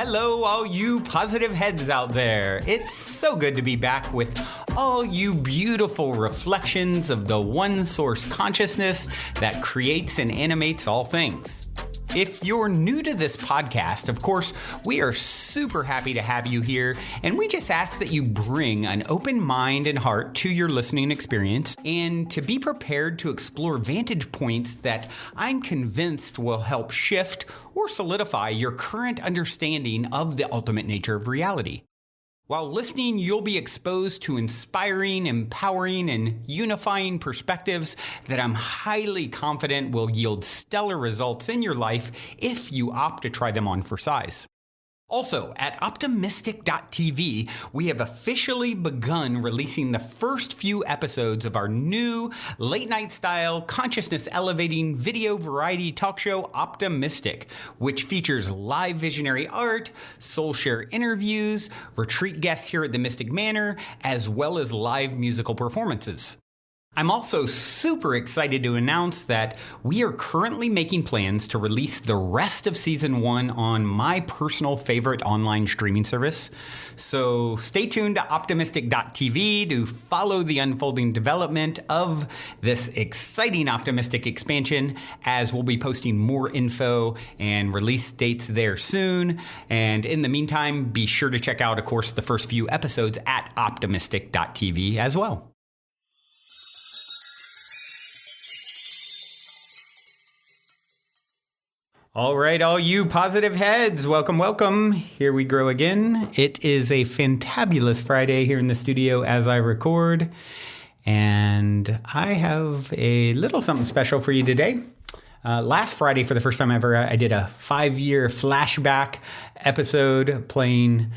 hello, all you positive heads out there. It's so good to be back with all you beautiful reflections of the one source consciousness that creates and animates all things. If you're new to this podcast, of course, we are super happy to have you here, and we just ask that you bring an open mind and heart to your listening experience and to be prepared to explore vantage points that I'm convinced will help shift or solidify your current understanding of the ultimate nature of reality. While listening, you'll be exposed to inspiring, empowering, and unifying perspectives that I'm highly confident will yield stellar results in your life if you opt to try them on for size. Also, at optimistic.tv, we have officially begun releasing the first few episodes of our new late-night style, consciousness-elevating video variety talk show, Optimistic, which features live visionary art, soul share interviews, retreat guests here at the Mystic Manor, as well as live musical performances. I'm also super excited to announce that we are currently making plans to release the rest of Season 1 on my personal favorite online streaming service. So stay tuned to optimistic.tv to follow the unfolding development of this exciting Optimistic expansion, as we'll be posting more info and release dates there soon. And in the meantime, be sure to check out, of course, the first few episodes at optimistic.tv as well. All right, all you positive heads, welcome, welcome. Here we grow again. It is a fantabulous Friday here in the studio as I record, and I have a little something special for you today. Last Friday, for the first time ever, I did a 5-year flashback episode playing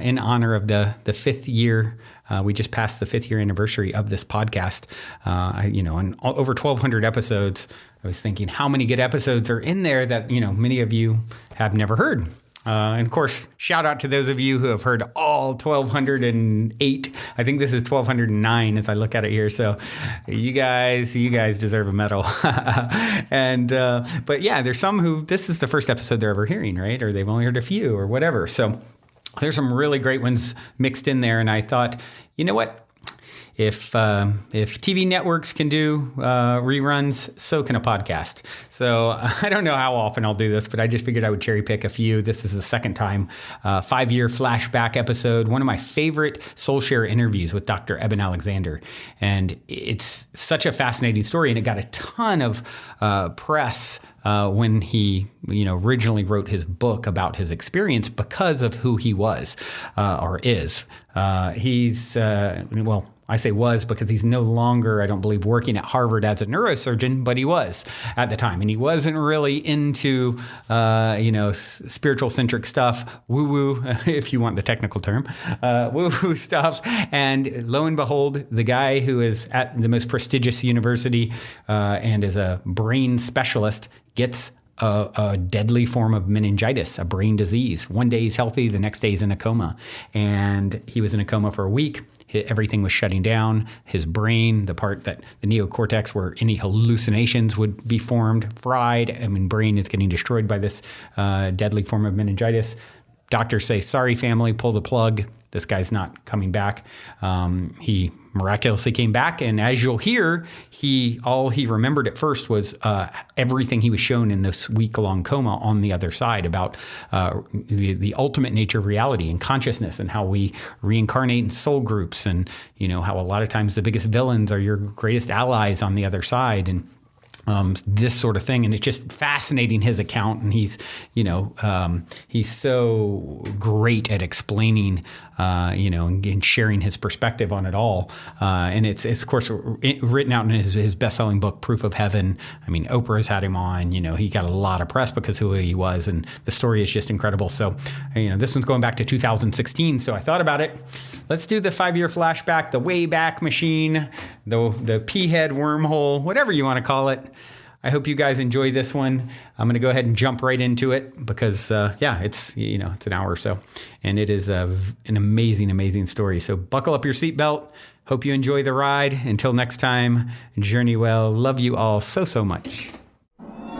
in honor of the 5th year. We just passed the 5th year anniversary of this podcast. On over 1,200 episodes, I was thinking how many good episodes are in there that, many of you have never heard. And of course, shout out to those of you who have heard all 1,208. I think this is 1,209 as I look at it here. So you guys deserve a medal. But yeah, there's some who this is the first episode they're ever hearing, right? Or they've only heard a few or whatever. So there's some really great ones mixed in there. And I thought, you know what? If TV networks can do reruns, so can a podcast. So I don't know how often I'll do this, but I just figured I would cherry pick a few. This is the second time, 5-year flashback episode, one of my favorite soul share interviews with Dr. Eben Alexander. And it's such a fascinating story, and it got a ton of press when he, originally wrote his book about his experience because of who he was or is. I say was because he's no longer, I don't believe, working at Harvard as a neurosurgeon, but he was at the time. And he wasn't really into, spiritual centric stuff, woo-woo, if you want the technical term, woo-woo stuff. And lo and behold, the guy who is at the most prestigious university and is a brain specialist gets a deadly form of meningitis, a brain disease. One day he's healthy, the next day he's in a coma. And he was in a coma for a week. Everything was shutting down. His brain, the part that the neocortex where any hallucinations would be formed, fried. Brain is getting destroyed by this deadly form of meningitis. Doctors say, sorry, family, pull the plug. This guy's not coming back. He miraculously came back. And as you'll hear, all he remembered at first was everything he was shown in this week-long coma on the other side about the ultimate nature of reality and consciousness and how we reincarnate in soul groups and, how a lot of times the biggest villains are your greatest allies on the other side. And this sort of thing. And it's just fascinating, his account. And he's so great at explaining, and sharing his perspective on it all. And it's of course written out in his best-selling book, Proof of Heaven. Oprah's had him on, he got a lot of press because of who he was. And the story is just incredible. So, this one's going back to 2016. So I thought about it. Let's do the 5-year flashback, the Wayback Machine, the P-head wormhole, whatever you want to call it. I hope you guys enjoy this one. I'm going to go ahead and jump right into it because, it's an hour or so, and it is an amazing, amazing story. So buckle up your seatbelt. Hope you enjoy the ride. Until next time, journey well. Love you all so, so much. All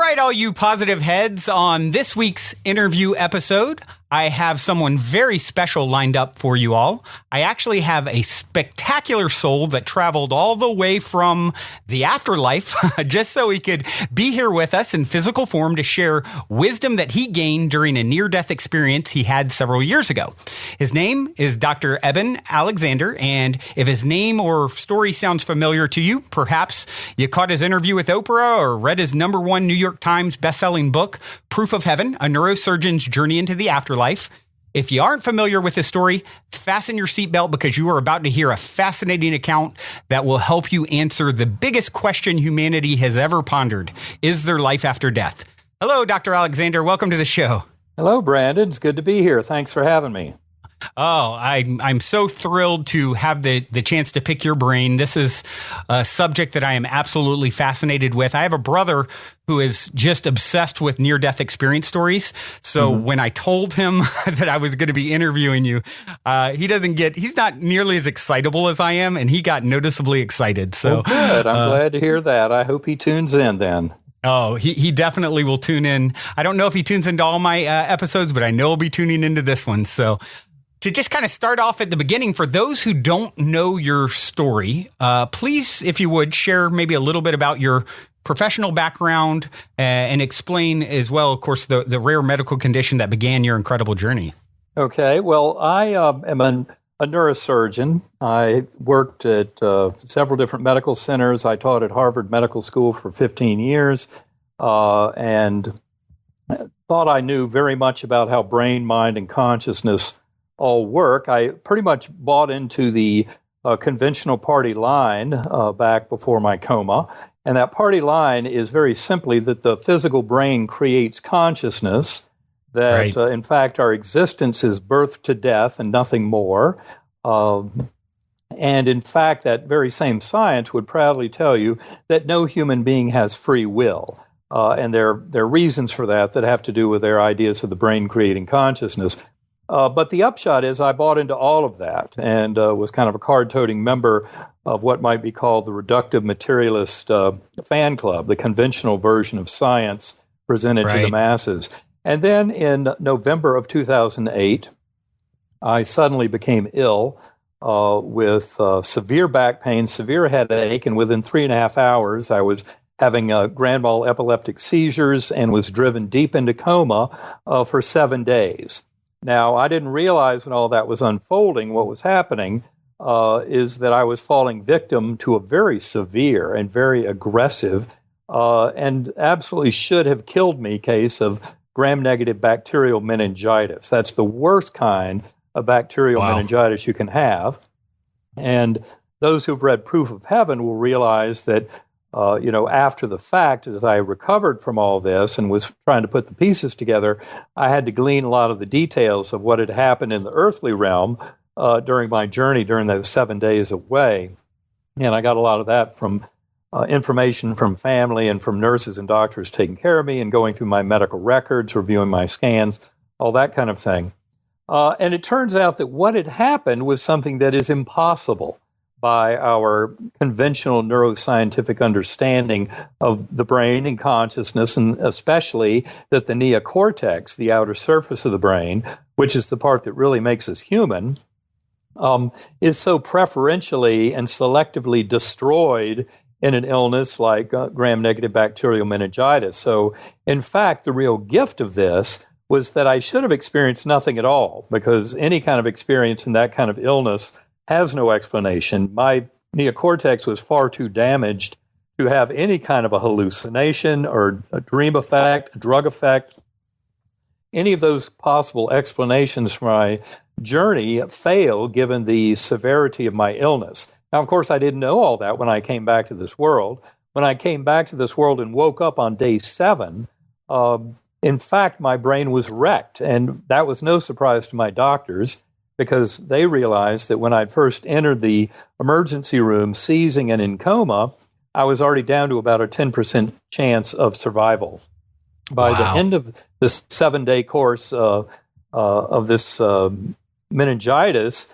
right, all you positive heads, on this week's interview episode, I have someone very special lined up for you all. I actually have a spectacular soul that traveled all the way from the afterlife just so he could be here with us in physical form to share wisdom that he gained during a near-death experience he had several years ago. His name is Dr. Eben Alexander, and if his name or story sounds familiar to you, perhaps you caught his interview with Oprah or read his #1 New York Times bestselling book, Proof of Heaven, A Neurosurgeon's Journey into the Afterlife. If you aren't familiar with his story, fasten your seatbelt because you are about to hear a fascinating account that will help you answer the biggest question humanity has ever pondered. Is there life after death? Hello, Dr. Alexander. Welcome to the show. Hello, Brandon. It's good to be here. Thanks for having me. Oh, I'm so thrilled to have the chance to pick your brain. This is a subject that I am absolutely fascinated with. I have a brother who is just obsessed with near-death experience stories. So when I told him that I was going to be interviewing you, he's not nearly as excitable as I am, and he got noticeably excited. So good. I'm glad to hear that. I hope he tunes in then. Oh, he definitely will tune in. I don't know if he tunes into all my episodes, but I know he'll be tuning into this one. So to just kind of start off at the beginning, for those who don't know your story, please, if you would, share maybe a little bit about your professional background and explain as well, of course, the rare medical condition that began your incredible journey. Okay. Well, I am a neurosurgeon. I worked at several different medical centers. I taught at Harvard Medical School for 15 years and thought I knew very much about how brain, mind, and consciousness all work. I pretty much bought into the conventional party line back before my coma. And that party line is very simply that the physical brain creates consciousness, that in fact our existence is birth to death and nothing more. And in fact, that very same science would proudly tell you that no human being has free will. And there are reasons for that have to do with their ideas of the brain creating consciousness. But the upshot is I bought into all of that and was kind of a card-toting member of what might be called the reductive materialist fan club, the conventional version of science presented to the masses. And then in November of 2008, I suddenly became ill with severe back pain, severe headache, and within 3.5 hours, I was having grand mal epileptic seizures and was driven deep into coma for 7 days. Now, I didn't realize when all that was unfolding, what was happening is that I was falling victim to a very severe and very aggressive and absolutely should have killed me case of gram-negative bacterial meningitis. That's the worst kind of bacterial meningitis you can have. And those who've read Proof of Heaven will realize that after the fact, as I recovered from all this and was trying to put the pieces together, I had to glean a lot of the details of what had happened in the earthly realm during my journey during those 7 days away. And I got a lot of that from information from family and from nurses and doctors taking care of me and going through my medical records, reviewing my scans, all that kind of thing. And it turns out that what had happened was something that is impossible by our conventional neuroscientific understanding of the brain and consciousness, and especially that the neocortex, the outer surface of the brain, which is the part that really makes us human, is so preferentially and selectively destroyed in an illness like gram-negative bacterial meningitis. So, in fact, the real gift of this was that I should have experienced nothing at all, because any kind of experience in that kind of illness has no explanation. My neocortex was far too damaged to have any kind of a hallucination or a dream effect, a drug effect. Any of those possible explanations for my journey failed given the severity of my illness. Now, of course, I didn't know all that when I came back to this world. When I came back to this world and woke up on day 7, in fact, my brain was wrecked. And that was no surprise to my doctors, because they realized that when I'd first entered the emergency room seizing and in coma, I was already down to about a 10% chance of survival. By the end of this 7-day course of this meningitis,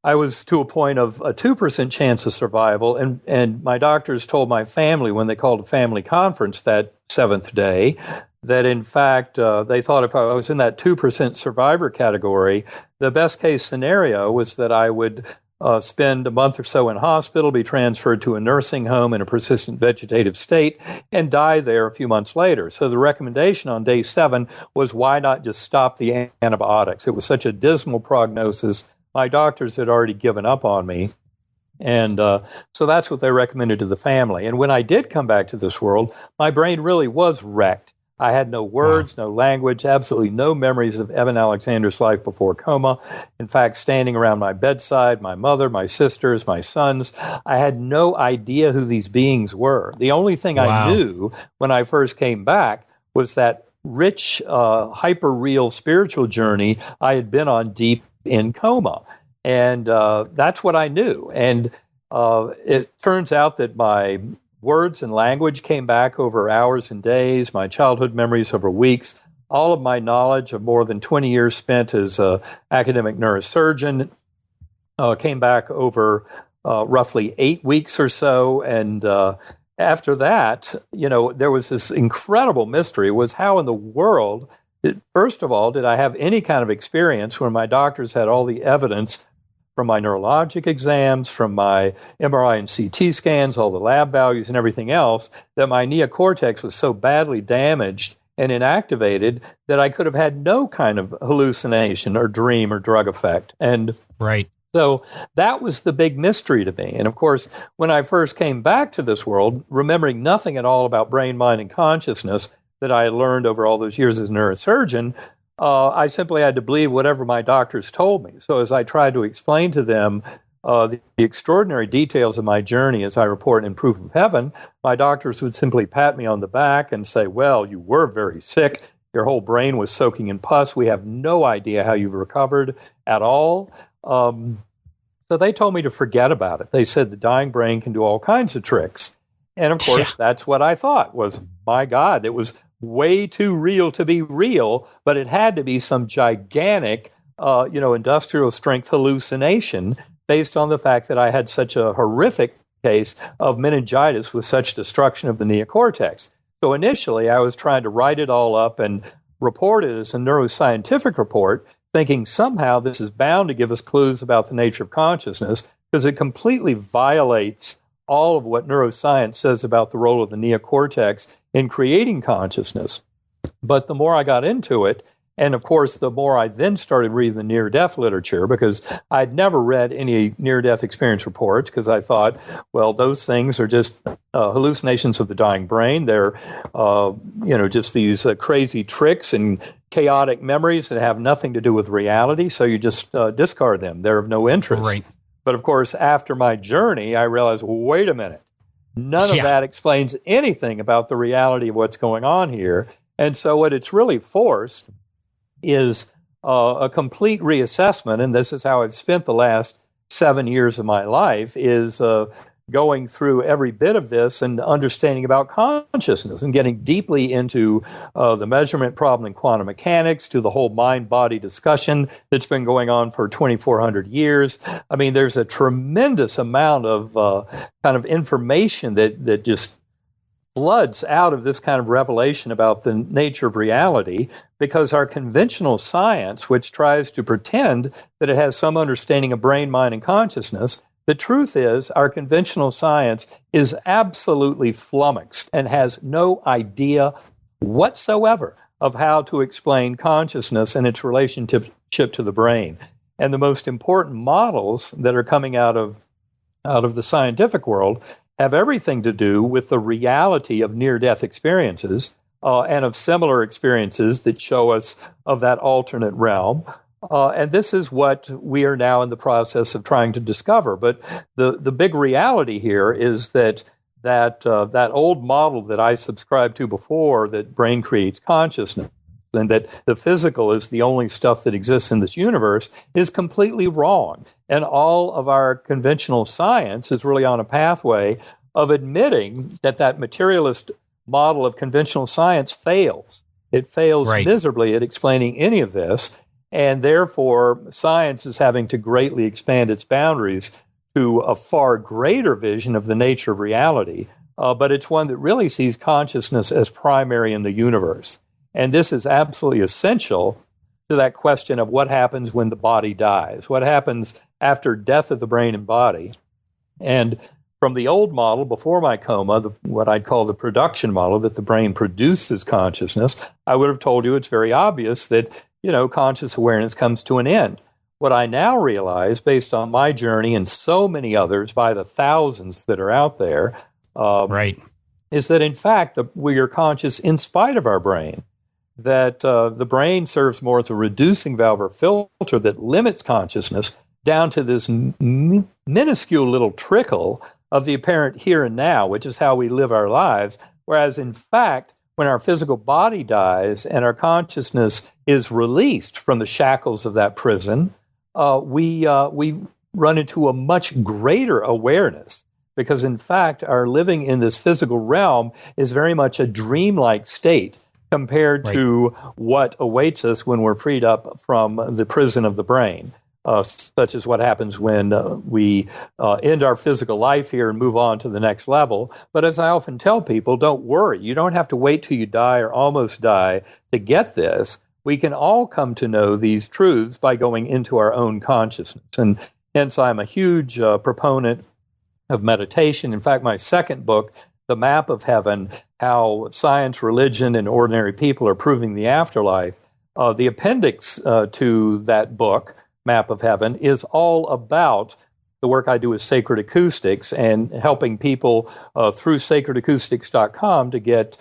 I was to a point of a 2% chance of survival. And my doctors told my family when they called a family conference that seventh day that, in fact, they thought if I was in that 2% survivor category, the best case scenario was that I would spend a month or so in hospital, be transferred to a nursing home in a persistent vegetative state, and die there a few months later. So the recommendation on day 7 was, why not just stop the antibiotics? It was such a dismal prognosis. My doctors had already given up on me. And so that's what they recommended to the family. And when I did come back to this world, my brain really was wrecked. I had no words, no language, absolutely no memories of Eben Alexander's life before coma. In fact, standing around my bedside, my mother, my sisters, my sons, I had no idea who these beings were. The only thing I knew when I first came back was that rich, hyper-real spiritual journey I had been on deep in coma. And that's what I knew. And it turns out that my words and language came back over hours and days, my childhood memories over weeks, all of my knowledge of more than 20 years spent as an academic neurosurgeon came back over roughly 8 weeks or so. And after that, there was this incredible mystery, was how in the world, first of all, did I have any kind of experience when my doctors had all the evidence from my neurologic exams, from my MRI and CT scans, all the lab values and everything else, that my neocortex was so badly damaged and inactivated that I could have had no kind of hallucination or dream or drug effect. And so that was the big mystery to me. And of course, when I first came back to this world, remembering nothing at all about brain, mind, and consciousness that I had learned over all those years as a neurosurgeon, I simply had to believe whatever my doctors told me. So as I tried to explain to them the extraordinary details of my journey as I report in Proof of Heaven, my doctors would simply pat me on the back and say, well, you were very sick. Your whole brain was soaking in pus. We have no idea how you've recovered at all. So they told me to forget about it. They said the dying brain can do all kinds of tricks. And of course, that's what I thought was, my God, it was way too real to be real, but it had to be some gigantic, industrial strength hallucination based on the fact that I had such a horrific case of meningitis with such destruction of the neocortex. So initially, I was trying to write it all up and report it as a neuroscientific report, thinking somehow this is bound to give us clues about the nature of consciousness, because it completely violates all of what neuroscience says about the role of the neocortex in creating consciousness. But the more I got into it, and of course, the more I then started reading the near-death literature, because I'd never read any near-death experience reports, because I thought, well, those things are just hallucinations of the dying brain. They're, just these crazy tricks and chaotic memories that have nothing to do with reality, so you just discard them. They're of no interest. Right. But of course, after my journey, I realized, wait a minute, none of that explains anything about the reality of what's going on here. And so what it's really forced is a complete reassessment, and this is how I've spent the last 7 years of my life, is going through every bit of this and understanding about consciousness and getting deeply into the measurement problem in quantum mechanics, to the whole mind-body discussion that's been going on for 2,400 years. I mean, there's a tremendous amount of kind of information that just floods out of this kind of revelation about the nature of reality, because our conventional science, which tries to pretend that it has some understanding of brain, mind, and consciousness, the truth is our conventional science is absolutely flummoxed and has no idea whatsoever of how to explain consciousness and its relationship to the brain. And the most important models that are coming out of the scientific world have everything to do with the reality of near-death experiences and of similar experiences that show us of that alternate realm. And this is what we are now in the process of trying to discover. But the big reality here is that old model that I subscribed to before, that brain creates consciousness, and that the physical is the only stuff that exists in this universe, is completely wrong. And all of our conventional science is really on a pathway of admitting that materialist model of conventional science fails. It fails miserably at explaining any of this. And therefore, science is having to greatly expand its boundaries to a far greater vision of the nature of reality. But it's one that really sees consciousness as primary in the universe. And this is absolutely essential to that question of what happens when the body dies, what happens after death of the brain and body. And from the old model before my coma, what I'd call the production model, that the brain produces consciousness, I would have told you it's very obvious that, conscious awareness comes to an end. What I now realize, based on my journey and so many others by the thousands that are out there, is that in fact we are conscious in spite of our brain. That the brain serves more as a reducing valve or filter that limits consciousness down to this minuscule little trickle of the apparent here and now, which is how we live our lives. Whereas in fact, when our physical body dies and our consciousness is released from the shackles of that prison, we run into a much greater awareness. Because in fact, our living in this physical realm is very much a dreamlike state compared to what awaits us when we're freed up from the prison of the brain, such as what happens when we end our physical life here and move on to the next level. But as I often tell people, don't worry. You don't have to wait till you die or almost die to get this. We can all come to know these truths by going into our own consciousness. And hence, I'm a huge proponent of meditation. In fact, my second book, The Map of Heaven, How Science, Religion, and Ordinary People Are Proving the Afterlife. The appendix to that book, Map of Heaven, is all about the work I do with Sacred Acoustics and helping people through sacredacoustics.com to get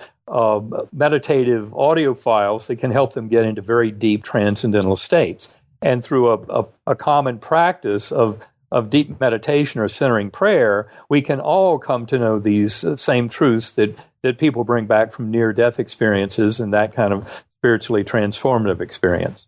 meditative audio files that can help them get into very deep transcendental states. And through a common practice of deep meditation or centering prayer, we can all come to know these same truths that people bring back from near-death experiences and that kind of spiritually transformative experience.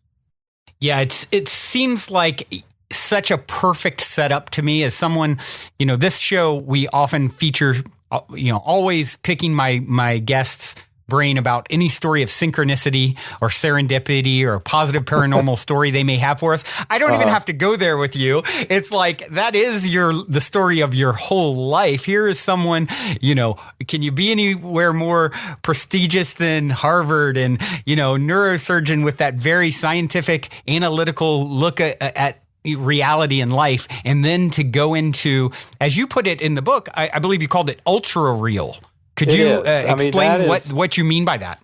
Yeah, it seems like such a perfect setup to me as someone, this show, we often feature, always picking my guests' brain about any story of synchronicity or serendipity or a positive paranormal story they may have for us. I don't even have to go there with you. It's like that is the story of your whole life. Here is someone, can you be anywhere more prestigious than Harvard and, neurosurgeon with that very scientific analytical look at reality and life, and then to go into, as you put it in the book, I believe you called it ultra real. Could you explain what you mean by that?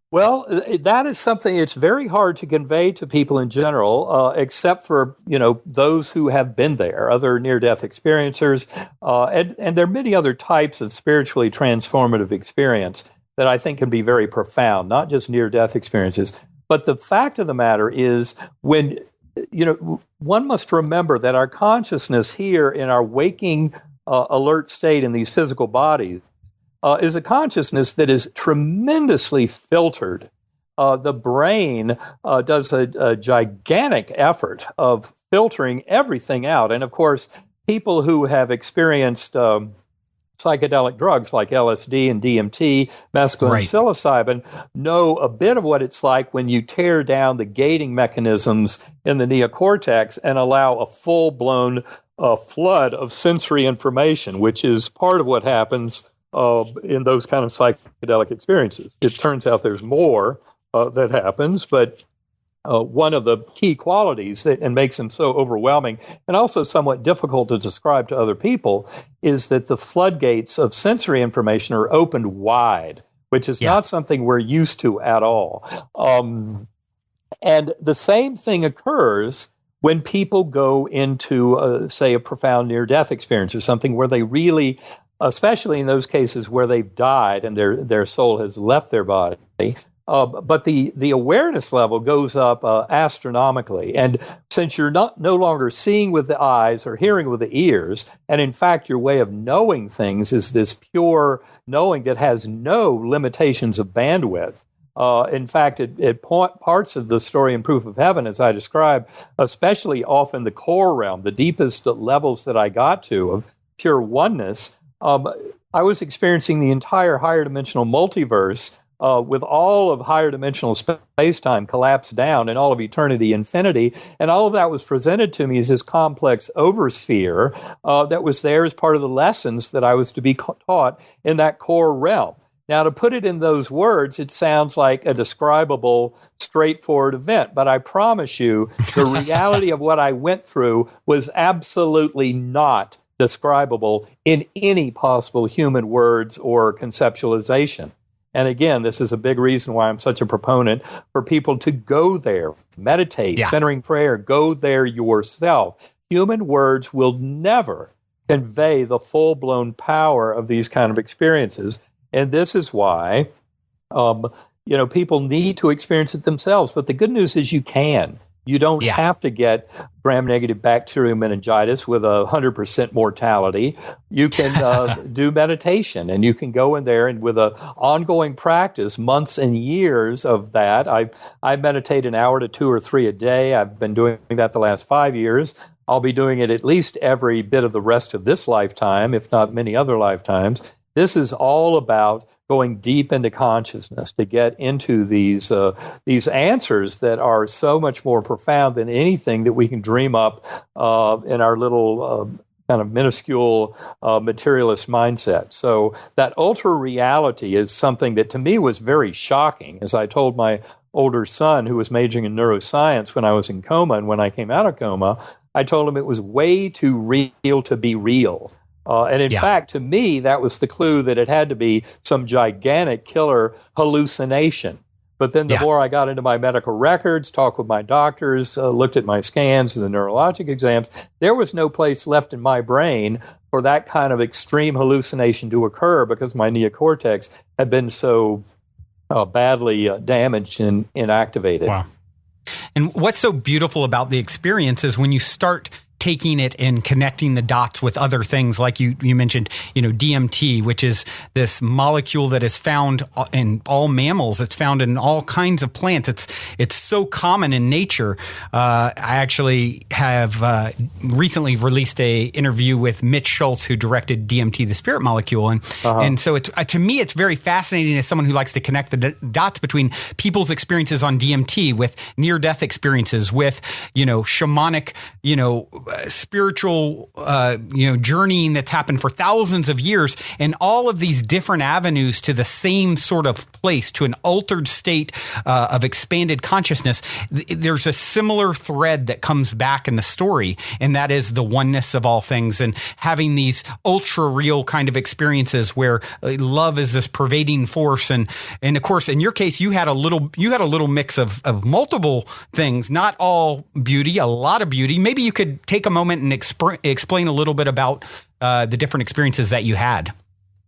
Well, that is something it's very hard to convey to people in general, except for, those who have been there, other near-death experiencers. And there are many other types of spiritually transformative experience that I think can be very profound, not just near-death experiences. But the fact of the matter is when, one must remember that our consciousness here in our waking alert state in these physical bodies is a consciousness that is tremendously filtered. The brain does a gigantic effort of filtering everything out. And of course, people who have experienced psychedelic drugs like LSD and DMT, mescaline and psilocybin, know a bit of what it's like when you tear down the gating mechanisms in the neocortex and allow a full-blown flood of sensory information, which is part of what happens in those kind of psychedelic experiences. It turns out there's more that happens, but one of the key qualities and makes them so overwhelming and also somewhat difficult to describe to other people is that the floodgates of sensory information are opened wide, which is not something we're used to at all. And the same thing occurs when people go into, say, a profound near-death experience or something where they really, especially in those cases where they've died and their soul has left their body, but the awareness level goes up astronomically. And since you're no longer seeing with the eyes or hearing with the ears, and in fact your way of knowing things is this pure knowing that has no limitations of bandwidth. In fact, parts of the story in Proof of Heaven, as I described, especially often the core realm, the deepest levels that I got to of pure oneness, I was experiencing the entire higher dimensional multiverse with all of higher dimensional space-time collapsed down and all of eternity infinity. And all of that was presented to me as this complex oversphere that was there as part of the lessons that I was to be taught in that core realm. Now, to put it in those words, it sounds like a describable, straightforward event. But I promise you, the reality of what I went through was absolutely not describable in any possible human words or conceptualization. And again, this is a big reason why I'm such a proponent for people to go there, meditate, centering prayer, go there yourself. Human words will never convey the full-blown power of these kind of experiences. And this is why, people need to experience it themselves. But the good news is you can. You don't have to get gram-negative bacterial meningitis with 100% mortality. You can do meditation, and you can go in there and with an ongoing practice, months and years of that. I meditate an hour to 2 or 3 a day. I've been doing that the last 5 years. I'll be doing it at least every bit of the rest of this lifetime, if not many other lifetimes. This is all about going deep into consciousness to get into these answers that are so much more profound than anything that we can dream up in our little kind of minuscule materialist mindset. So that ultra reality is something that to me was very shocking. As I told my older son, who was majoring in neuroscience when I was in coma, and when I came out of coma, I told him it was way too real to be real. And in fact, to me, that was the clue that it had to be some gigantic killer hallucination. But then the more I got into my medical records, talked with my doctors, looked at my scans and the neurologic exams, there was no place left in my brain for that kind of extreme hallucination to occur because my neocortex had been so badly damaged and inactivated. Wow. And what's so beautiful about the experience is when you start taking it and connecting the dots with other things, like you mentioned, DMT, which is this molecule that is found in all mammals. It's found in all kinds of plants. It's so common in nature. I actually have recently released a interview with Mitch Schultz, who directed DMT, the spirit molecule, and so it's to me it's very fascinating as someone who likes to connect the dots between people's experiences on DMT with near-death experiences, with shamanic, spiritual, journeying that's happened for thousands of years, and all of these different avenues to the same sort of place, to an altered state of expanded consciousness. There's a similar thread that comes back in the story, and that is the oneness of all things, and having these ultra real kind of experiences where love is this pervading force, and of course, in your case, you had a little mix of multiple things, not all beauty, a lot of beauty. Maybe you could take a moment and explain a little bit about the different experiences that you had.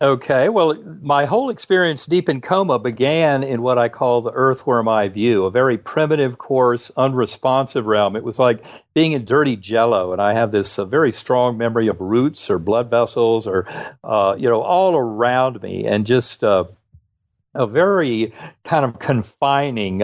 Okay, well, my whole experience deep in coma began in what I call the earthworm eye view, a very primitive, coarse, unresponsive realm. It was like being in dirty jello, and I have this very strong memory of roots or blood vessels or, all around me, and just a very kind of confining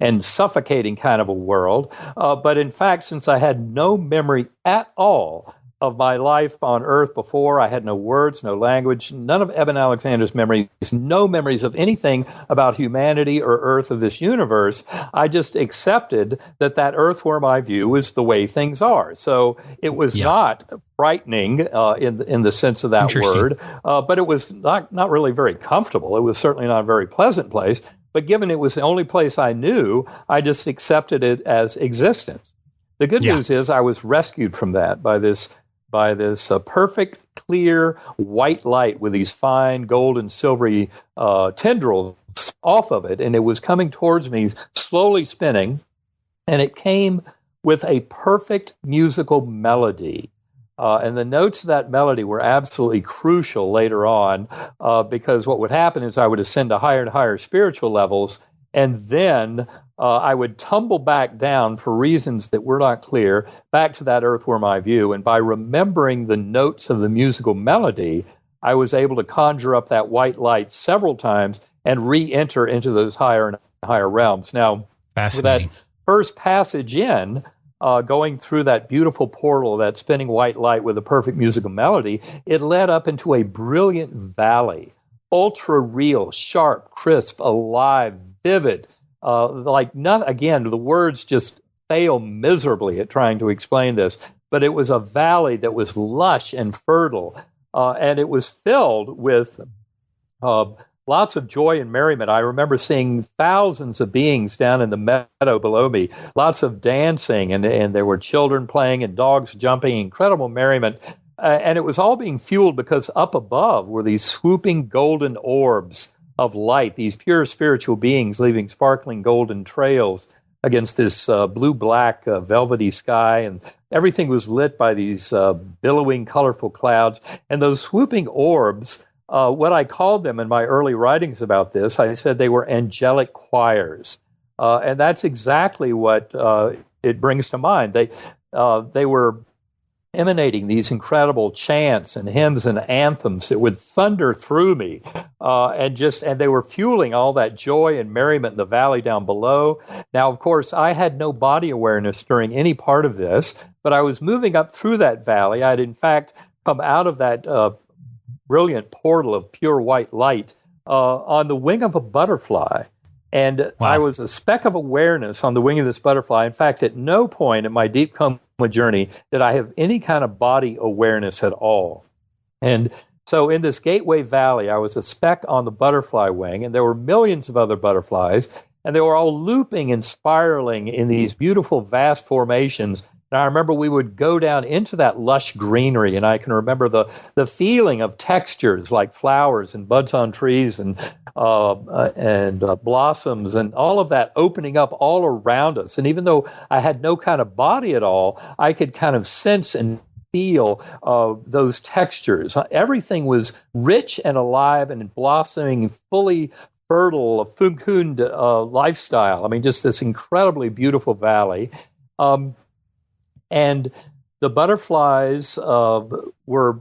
and suffocating kind of a world. But in fact, since I had no memory at all of my life on Earth before, I had no words, no language, none of Eben Alexander's memories, no memories of anything about humanity or Earth of this universe. I just accepted that earthworm eye view was the way things are. So it was not frightening in the sense of that word, but it was not really very comfortable. It was certainly not a very pleasant place. But given it was the only place I knew, I just accepted it as existence. The good news is I was rescued from that by this perfect, clear, white light with these fine gold and silvery tendrils off of it. And it was coming towards me, slowly spinning. And it came with a perfect musical melody. And the notes of that melody were absolutely crucial later on, because what would happen is I would ascend to higher and higher spiritual levels, and then I would tumble back down for reasons that were not clear, back to that earthworm eye view. And by remembering the notes of the musical melody, I was able to conjure up that white light several times and re-enter into those higher and higher realms. Now, with that first passage in, going through that beautiful portal, that spinning white light with a perfect musical melody, it led up into a brilliant valley ultra real, sharp, crisp, alive, vivid. Again, the words just fail miserably at trying to explain this. But it was a valley that was lush and fertile, and it was filled with lots of joy and merriment. I remember seeing thousands of beings down in the meadow below me, lots of dancing, and there were children playing and dogs jumping, incredible merriment. And it was all being fueled because up above were these swooping golden orbs of light, these pure spiritual beings leaving sparkling golden trails against this blue-black velvety sky. And everything was lit by these billowing, colorful clouds. And those swooping orbs, what I called them in my early writings about this, I said they were angelic choirs. And that's exactly what it brings to mind. They were emanating these incredible chants and hymns and anthems that would thunder through me, and they were fueling all that joy and merriment in the valley down below. Now, of course, I had no body awareness during any part of this, but I was moving up through that valley. I'd in fact come out of that brilliant portal of pure white light on the wing of a butterfly. And wow. I was a speck of awareness on the wing of this butterfly. In fact, at no point in my deep coma journey did I have any kind of body awareness at all. And so in this Gateway Valley, I was a speck on the butterfly wing, and there were millions of other butterflies, and they were all looping and spiraling in these beautiful, vast formations. And I remember we would go down into that lush greenery, and I can remember the feeling of textures like flowers and buds on trees and blossoms and all of that opening up all around us. And even though I had no kind of body at all, I could kind of sense and feel those textures. Everything was rich and alive and blossoming, fully fertile, a fecund lifestyle. I mean, just this incredibly beautiful valley. And the butterflies were,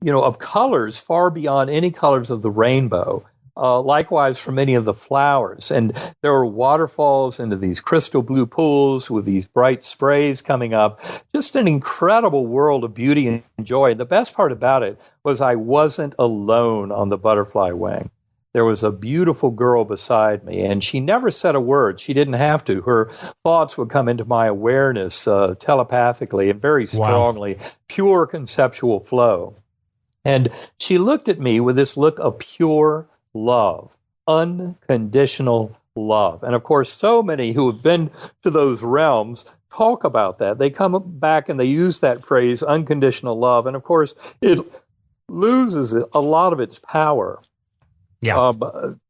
of colors far beyond any colors of the rainbow. Likewise for many of the flowers. And there were waterfalls into these crystal blue pools with these bright sprays coming up. Just an incredible world of beauty and joy. And the best part about it was I wasn't alone on the butterfly wing. There was a beautiful girl beside me, and she never said a word. She didn't have to. Her thoughts would come into my awareness telepathically and very strongly, wow. Pure conceptual flow. And she looked at me with this look of pure love, unconditional love. And of course, so many who have been to those realms talk about that. They come back and they use that phrase, unconditional love. And of course, it loses a lot of its power. Yeah.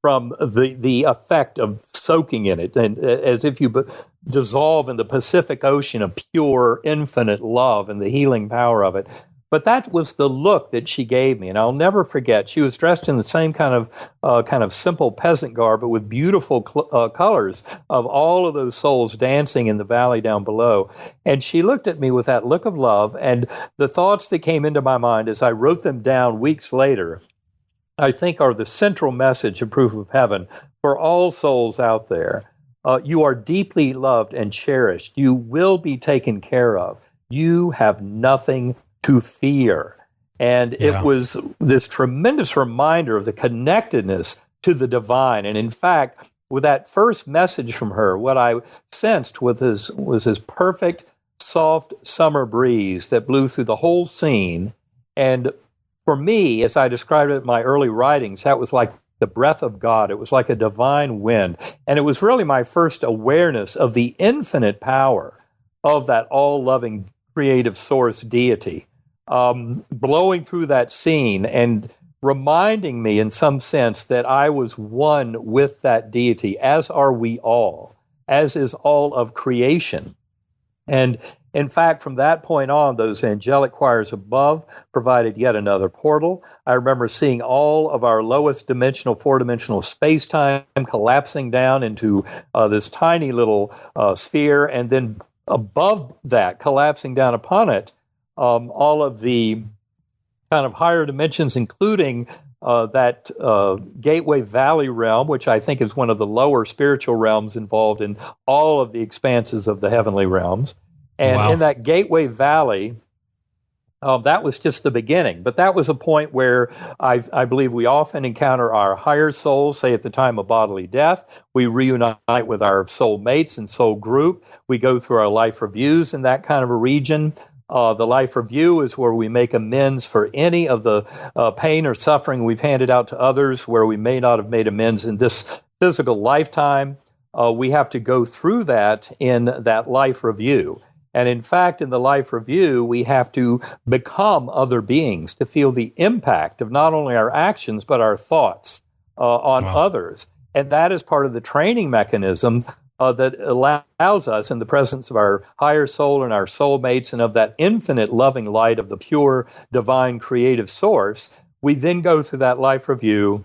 From the effect of soaking in it, and as if you dissolve in the Pacific Ocean of pure, infinite love and the healing power of it. But that was the look that she gave me, and I'll never forget. She was dressed in the same kind of simple peasant garb, but with beautiful colors of all of those souls dancing in the valley down below. And she looked at me with that look of love, and the thoughts that came into my mind as I wrote them down weeks later, I think are the central message of Proof of Heaven for all souls out there. You are deeply loved and cherished. You will be taken care of. You have nothing to fear. And it was this tremendous reminder of the connectedness to the divine. And in fact, with that first message from her, what I sensed was this perfect, soft summer breeze that blew through the whole scene. And for me, as I described it in my early writings, that was like the breath of God. It was like a divine wind. And it was really my first awareness of the infinite power of that all-loving creative source deity, blowing through that scene and reminding me in some sense that I was one with that deity, as are we all, as is all of creation. And in fact, from that point on, those angelic choirs above provided yet another portal. I remember seeing all of our lowest dimensional, four-dimensional space-time collapsing down into this tiny little sphere, and then above that, collapsing down upon it, all of the kind of higher dimensions, including that Gateway Valley realm, which I think is one of the lower spiritual realms involved in all of the expanses of the heavenly realms. And in that Gateway Valley, That was just the beginning, but that was a point where I believe we often encounter our higher souls, say at the time of bodily death. We reunite with our soul mates and soul group. We go through our life reviews in that kind of a region. The life review is where we make amends for any of the pain or suffering we've handed out to others where we may not have made amends in this physical lifetime. We have to go through that in that life review. And in fact, in the life review, we have to become other beings to feel the impact of not only our actions, but our thoughts on others. And that is part of the training mechanism that allows us, in the presence of our higher soul and our soulmates and of that infinite loving light of the pure, divine, creative source, we then go through that life review,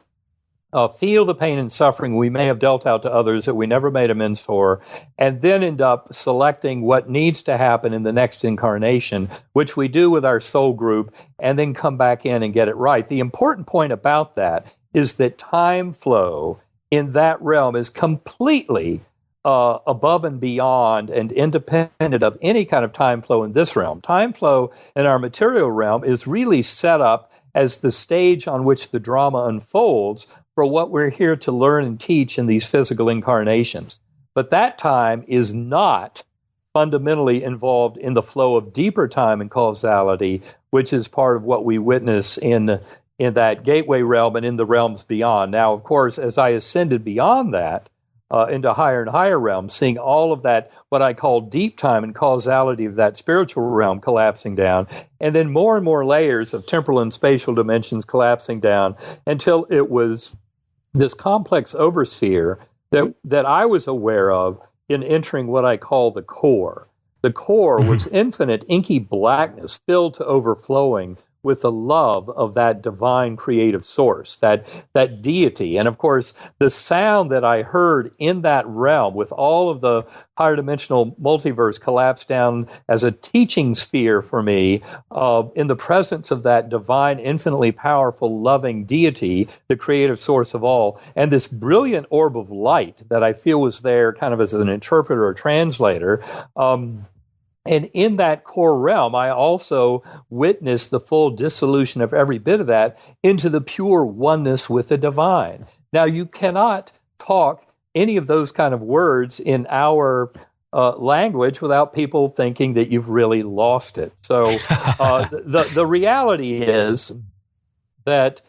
feel the pain and suffering we may have dealt out to others that we never made amends for, and then end up selecting what needs to happen in the next incarnation, which we do with our soul group, and then come back in and get it right. The important point about that is that time flow in that realm is completely above and beyond and independent of any kind of time flow in this realm. Time flow in our material realm is really set up as the stage on which the drama unfolds for what we're here to learn and teach in these physical incarnations. But that time is not fundamentally involved in the flow of deeper time and causality, which is part of what we witness in that gateway realm and in the realms beyond. Now, of course, as I ascended beyond that, into higher and higher realms, seeing all of that, what I call deep time and causality of that spiritual realm collapsing down, and then more and more layers of temporal and spatial dimensions collapsing down until it was this complex oversphere that I was aware of in entering what I call the core. The core was infinite inky blackness filled to overflowing with the love of that divine creative source, that deity. And of course, the sound that I heard in that realm with all of the higher dimensional multiverse collapsed down as a teaching sphere for me in the presence of that divine, infinitely powerful, loving deity, the creative source of all, and this brilliant orb of light that I feel was there kind of as an interpreter or translator. And in that core realm, I also witnessed the full dissolution of every bit of that into the pure oneness with the divine. Now, you cannot talk any of those kind of words in our language without people thinking that you've really lost it. So the reality is that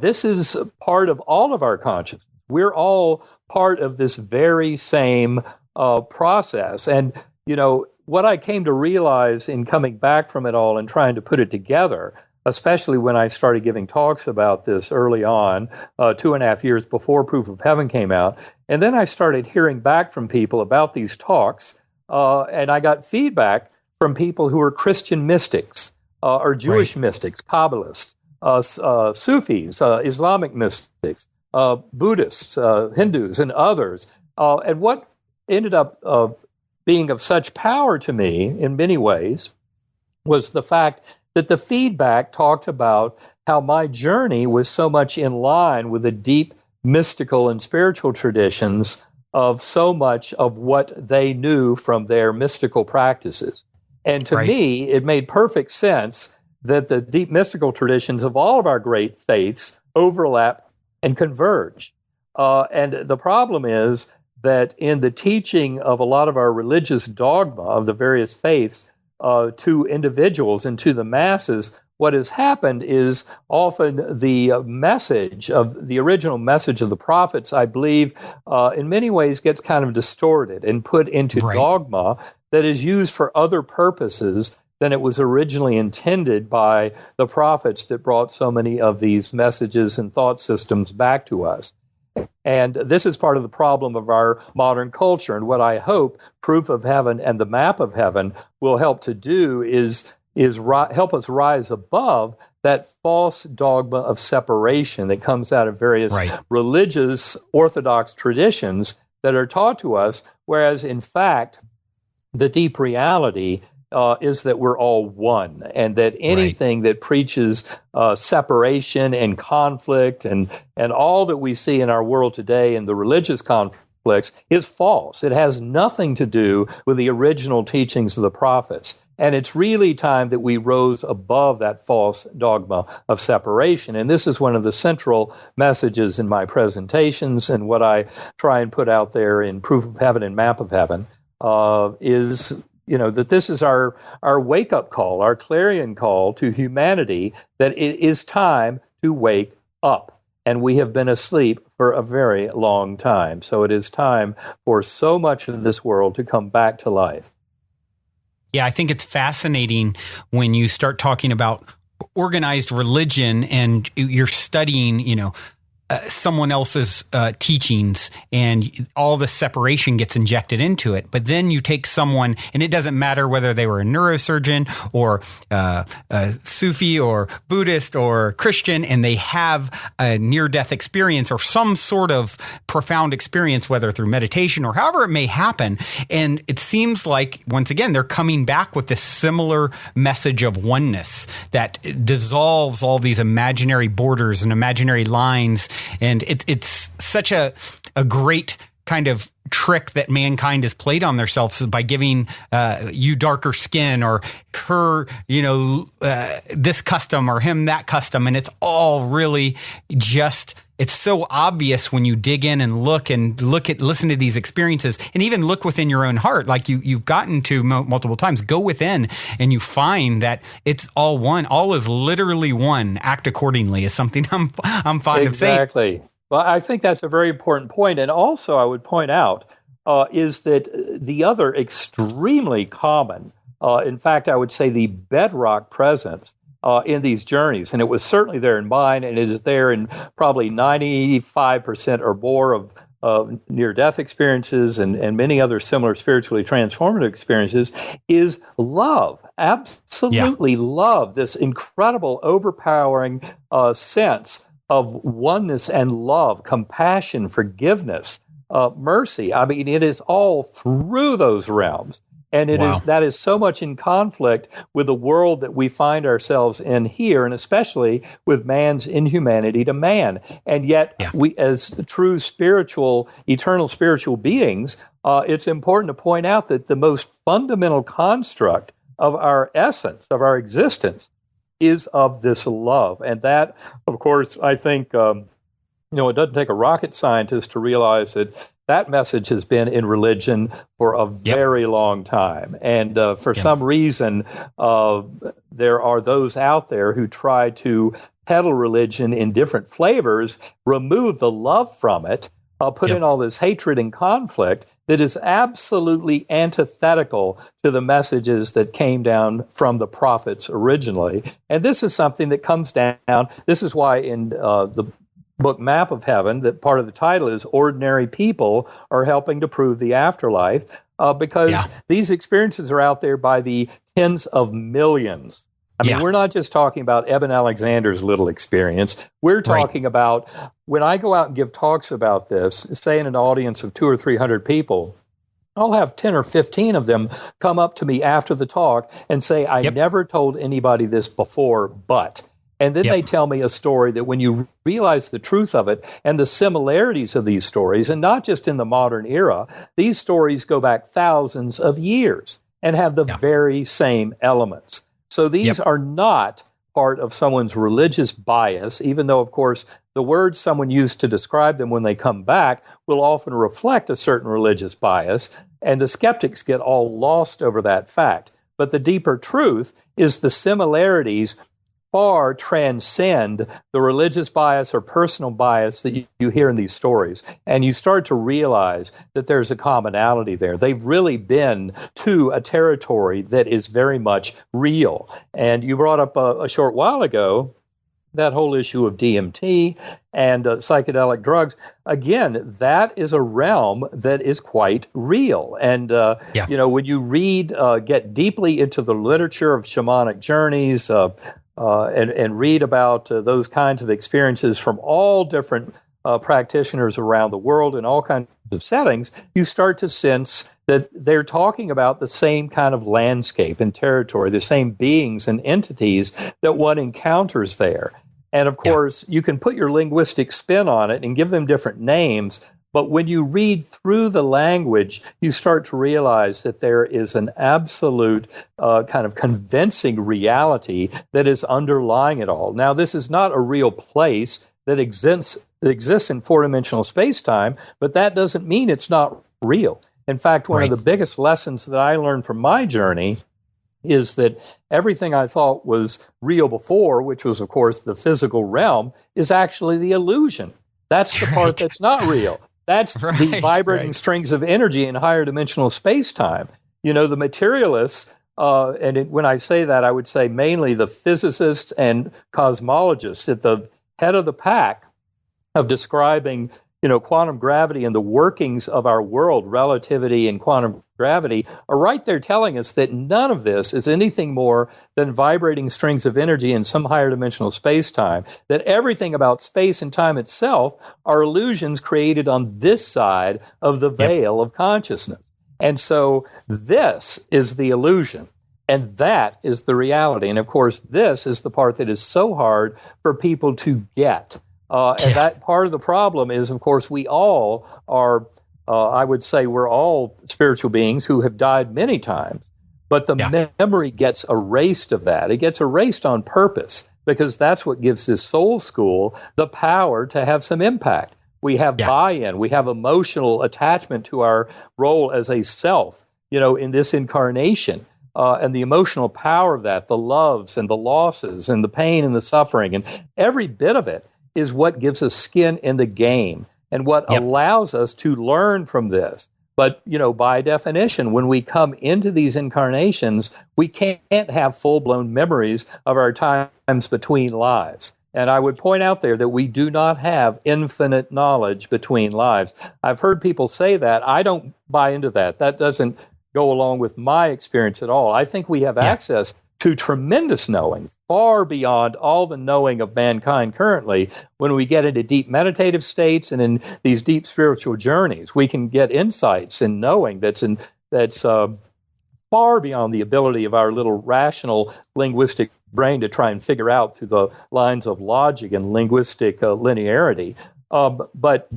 this is part of all of our consciousness. We're all part of this very same process. And, you know, what I came to realize in coming back from it all and trying to put it together, especially when I started giving talks about this early on, 2.5 years before Proof of Heaven came out, and then I started hearing back from people about these talks, and I got feedback from people who are Christian mystics or Jewish mystics, Kabbalists, Sufis, Islamic mystics, Buddhists, Hindus, and others. And what ended up being of such power to me in many ways was the fact that the feedback talked about how my journey was so much in line with the deep mystical and spiritual traditions of so much of what they knew from their mystical practices. And to me, it made perfect sense that the deep mystical traditions of all of our great faiths overlap and converge. And the problem is that in the teaching of a lot of our religious dogma of the various faiths to individuals and to the masses, what has happened is often the message of the original message of the prophets, I believe, in many ways gets kind of distorted and put into dogma that is used for other purposes than it was originally intended by the prophets that brought so many of these messages and thought systems back to us. And this is part of the problem of our modern culture. And what I hope Proof of Heaven and the Map of Heaven will help to do is help us rise above that false dogma of separation that comes out of various religious orthodox traditions that are taught to us, whereas in fact, the deep reality is that we're all one, and that anything that preaches separation and conflict and all that we see in our world today in the religious conflicts is false. It has nothing to do with the original teachings of the prophets. And it's really time that we rose above that false dogma of separation. And this is one of the central messages in my presentations, and what I try and put out there in Proof of Heaven and Map of Heaven is, that this is our wake-up call, our clarion call to humanity, that it is time to wake up. And we have been asleep for a very long time. So it is time for so much of this world to come back to life. Yeah, I think it's fascinating when you start talking about organized religion and you're studying, someone else's teachings, and all the separation gets injected into it. But then you take someone, and it doesn't matter whether they were a neurosurgeon or a Sufi or Buddhist or Christian, and they have a near-death experience or some sort of profound experience, whether through meditation or however it may happen. And it seems like, once again, they're coming back with this similar message of oneness that dissolves all these imaginary borders and imaginary lines. And it's such a great kind of trick that mankind has played on themselves by giving you darker skin, or her, this custom, or him that custom. And it's all really just, it's so obvious when you dig in and listen to these experiences, and even look within your own heart, like you've gotten to multiple times. Go within and you find that it's all one. All is literally one. Act accordingly is something I'm fond of saying. Exactly. Well, I think that's a very important point. And also I would point out is that the other extremely common, in fact, I would say the bedrock presence in these journeys, and it was certainly there in mine, and it is there in probably 95% or more of near-death experiences and many other similar spiritually transformative experiences, is love. Absolutely love, this incredible, overpowering sense of oneness and love, compassion, forgiveness, mercy. I mean, it is all through those realms. And that is so much in conflict with the world that we find ourselves in here, and especially with man's inhumanity to man. And yet, we, as true spiritual, eternal spiritual beings, it's important to point out that the most fundamental construct of our essence, of our existence, is of this love. And that, of course, I think, it doesn't take a rocket scientist to realize that message has been in religion for a very long time. And for some reason, there are those out there who try to peddle religion in different flavors, remove the love from it, put in all this hatred and conflict that is absolutely antithetical to the messages that came down from the prophets originally. And this is something that comes down. This is why in the book Map of Heaven, that part of the title is Ordinary People Are Helping to Prove the Afterlife, because these experiences are out there by the tens of millions. I mean, we're not just talking about Eben Alexander's little experience. We're talking about, when I go out and give talks about this, say in an audience of 200 or 300 people, I'll have 10 or 15 of them come up to me after the talk and say, I never told anybody this before, but... And then they tell me a story that when you realize the truth of it and the similarities of these stories, and not just in the modern era, these stories go back thousands of years and have the very same elements. So these are not part of someone's religious bias, even though, of course, the words someone used to describe them when they come back will often reflect a certain religious bias, and the skeptics get all lost over that fact. But the deeper truth is the similarities far transcend the religious bias or personal bias that you hear in these stories. And you start to realize that there's a commonality there. They've really been to a territory that is very much real. And you brought up a short while ago that whole issue of DMT and psychedelic drugs. Again, that is a realm that is quite real. And, when you get deeply into the literature of shamanic journeys, and read about those kinds of experiences from all different practitioners around the world in all kinds of settings, you start to sense that they're talking about the same kind of landscape and territory, the same beings and entities that one encounters there. And of course, you can put your linguistic spin on it and give them different names, But when you read through the language, you start to realize that there is an absolute kind of convincing reality that is underlying it all. Now, this is not a real place that exists in four-dimensional space-time, but that doesn't mean it's not real. In fact, one of the biggest lessons that I learned from my journey is that everything I thought was real before, which was, of course, the physical realm, is actually the illusion. That's the part that's not real. That's the vibrating strings of energy in higher dimensional space-time. You know, the materialists, when I say that, I would say mainly the physicists and cosmologists at the head of the pack of describing, quantum gravity and the workings of our world, relativity and quantum gravity, are right there telling us that none of this is anything more than vibrating strings of energy in some higher dimensional space-time, that everything about space and time itself are illusions created on this side of the veil of consciousness. And so this is the illusion, and that is the reality. And of course, this is the part that is so hard for people to get. And that part of the problem is, of course, we all are, I would say we're all spiritual beings who have died many times, but the memory gets erased of that. It gets erased on purpose because that's what gives this soul school the power to have some impact. We have buy-in, we have emotional attachment to our role as a self, in this incarnation. And the emotional power of that, the loves and the losses and the pain and the suffering, and every bit of it is what gives us skin in the game and what allows us to learn from this. But, by definition, when we come into these incarnations, we can't have full-blown memories of our times between lives. And I would point out there that we do not have infinite knowledge between lives. I've heard people say that. I don't buy into that. That doesn't go along with my experience at all. I think we have access to tremendous knowing, far beyond all the knowing of mankind currently. When we get into deep meditative states and in these deep spiritual journeys, we can get insights and knowing that's far beyond the ability of our little rational linguistic brain to try and figure out through the lines of logic and linguistic linearity. But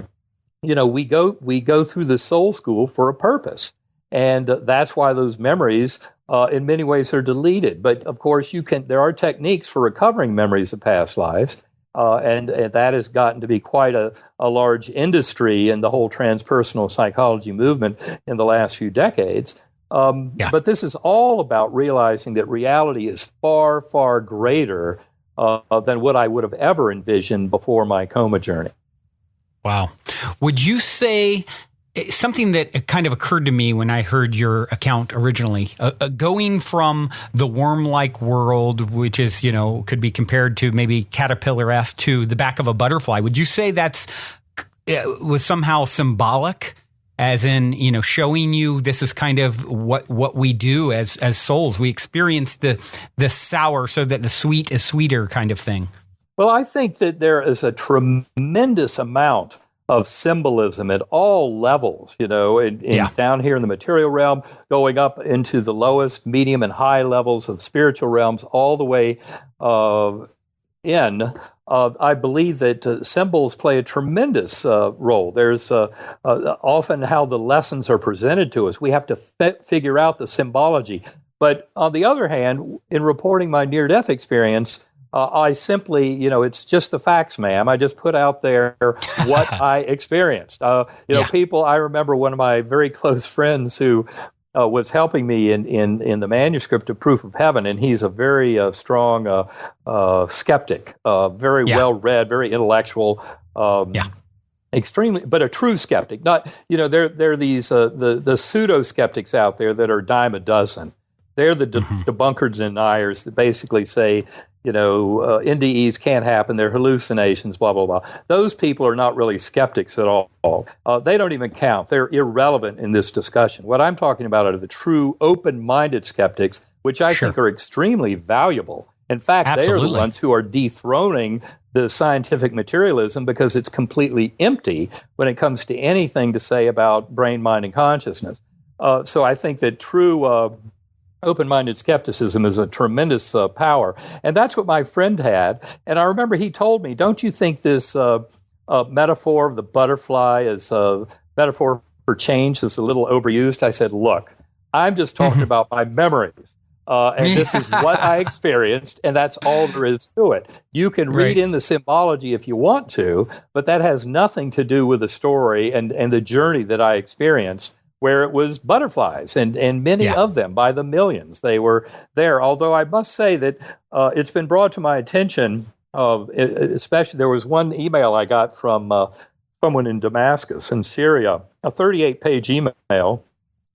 we go through the soul school for a purpose. And that's why those memories, in many ways, are deleted. But of course, there are techniques for recovering memories of past lives, and that has gotten to be quite a large industry in the whole transpersonal psychology movement in the last few decades. But this is all about realizing that reality is far, far greater than what I would have ever envisioned before my coma journey. Wow. Would you say something that kind of occurred to me when I heard your account originally, going from the worm-like world, which is, could be compared to maybe caterpillar-esque, to the back of a butterfly, would you say was somehow symbolic, as in, showing you this is kind of what we do as souls? We experience the sour so that the sweet is sweeter kind of thing. Well, I think that there is a tremendous amount of symbolism at all levels, down here in the material realm, going up into the lowest, medium, and high levels of spiritual realms, all the way in. I believe that symbols play a tremendous role. There's often how the lessons are presented to us. We have to figure out the symbology. But on the other hand, in reporting my near-death experience, I simply, it's just the facts, ma'am. I just put out there what I experienced. People, I remember one of my very close friends who was helping me in the manuscript of Proof of Heaven, and he's a very strong skeptic, very well-read, very intellectual, extremely, but a true skeptic. Not, there are these the pseudo-skeptics out there that are a dime a dozen. They're the debunkers and deniers that basically say, NDEs can't happen, they're hallucinations, blah, blah, blah. Those people are not really skeptics at all. They don't even count. They're irrelevant in this discussion. What I'm talking about are the true open-minded skeptics, which I think are extremely valuable. In fact, they are the ones who are dethroning the scientific materialism because it's completely empty when it comes to anything to say about brain, mind, and consciousness. So I think that true open-minded skepticism is a tremendous power. And that's what my friend had. And I remember he told me, don't you think this metaphor of the butterfly as a metaphor for change is a little overused. I said, look, I'm just talking about my memories. And this is what I experienced, and that's all there is to it. You can read in the symbology if you want to, but that has nothing to do with the story and the journey that I experienced, where it was butterflies, and many of them, by the millions, they were there. Although I must say that it's been brought to my attention, especially there was one email I got from someone in Damascus in Syria, a 38-page email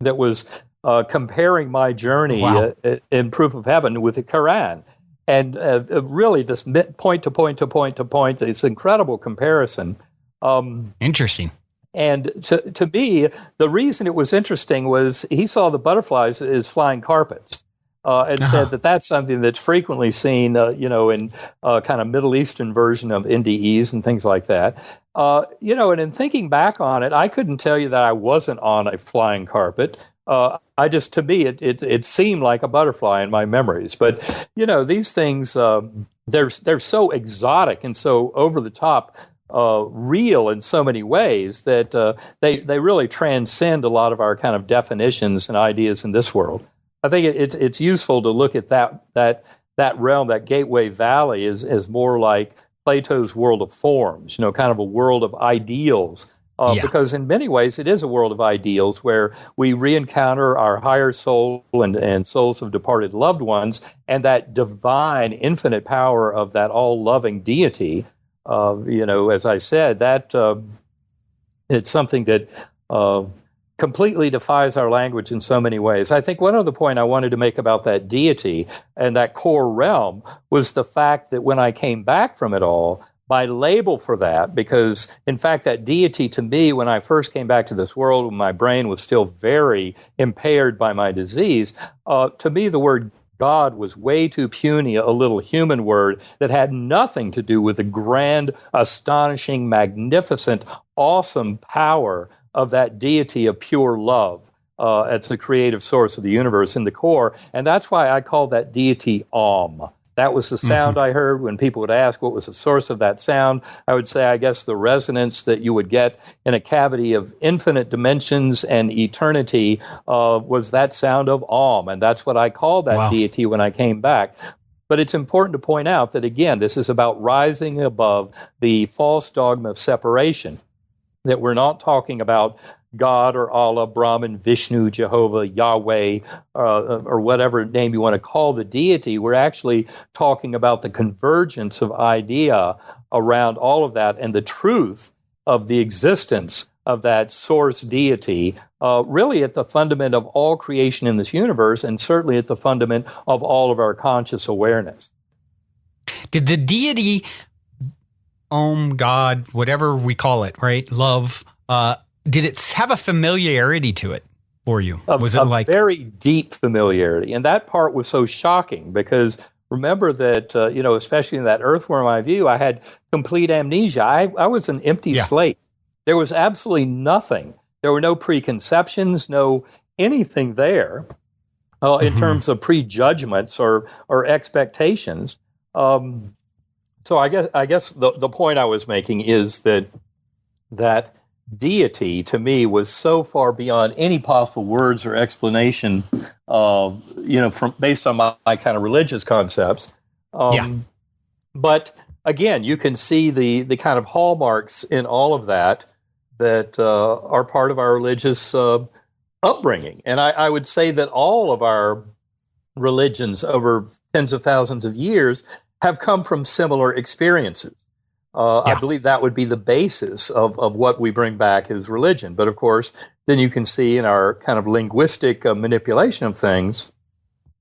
that was comparing my journey in Proof of Heaven with the Quran. And really this point to point to point to point, this incredible comparison. Interesting. And to me, the reason it was interesting was he saw the butterflies as flying carpets. And said that that's something that's frequently seen, in kind of Middle Eastern version of NDEs and things like that. And in thinking back on it, I couldn't tell you that I wasn't on a flying carpet. To me, it seemed like a butterfly in my memories. But, these things, they're so exotic and so over the top, real in so many ways that they really transcend a lot of our kind of definitions and ideas in this world. I think it's useful to look at that realm, that Gateway Valley, as more like Plato's world of forms, kind of a world of ideals. Because in many ways it is a world of ideals where we re-encounter our higher soul and souls of departed loved ones, and that divine, infinite power of that all-loving deity. As I said, that it's something that completely defies our language in so many ways. I think one other point I wanted to make about that deity and that core realm was the fact that when I came back from it all, my label for that, because in fact that deity to me, when I first came back to this world, when my brain was still very impaired by my disease, to me the word God was way too puny, a little human word that had nothing to do with the grand, astonishing, magnificent, awesome power of that deity of pure love as the creative source of the universe in the core. And that's why I call that deity Om. That was the sound I heard when people would ask what was the source of that sound. I would say, I guess, the resonance that you would get in a cavity of infinite dimensions and eternity was that sound of Om. And that's what I called that deity when I came back. But it's important to point out that, again, this is about rising above the false dogma of separation, that we're not talking about God or Allah, Brahman, Vishnu, Jehovah, Yahweh, or whatever name you want to call the deity. We're actually talking about the convergence of idea around all of that and the truth of the existence of that source deity, really at the fundament of all creation in this universe, and certainly at the fundament of all of our conscious awareness. Did the deity, Om, God, whatever we call it, right, love, did it have a familiarity to it for you? Was it like very deep familiarity? And that part was so shocking because remember that, especially in that earthworm eye view, I had complete amnesia. I was an empty slate. There was absolutely nothing. There were no preconceptions, no anything there in terms of prejudgments or expectations. So I guess the point I was making is that deity to me was so far beyond any possible words or explanation, based on my kind of religious concepts. But again, you can see the kind of hallmarks in all of that are part of our religious upbringing. And I would say that all of our religions over tens of thousands of years have come from similar experiences. I believe that would be the basis of what we bring back as religion. But of course, then you can see in our kind of linguistic manipulation of things,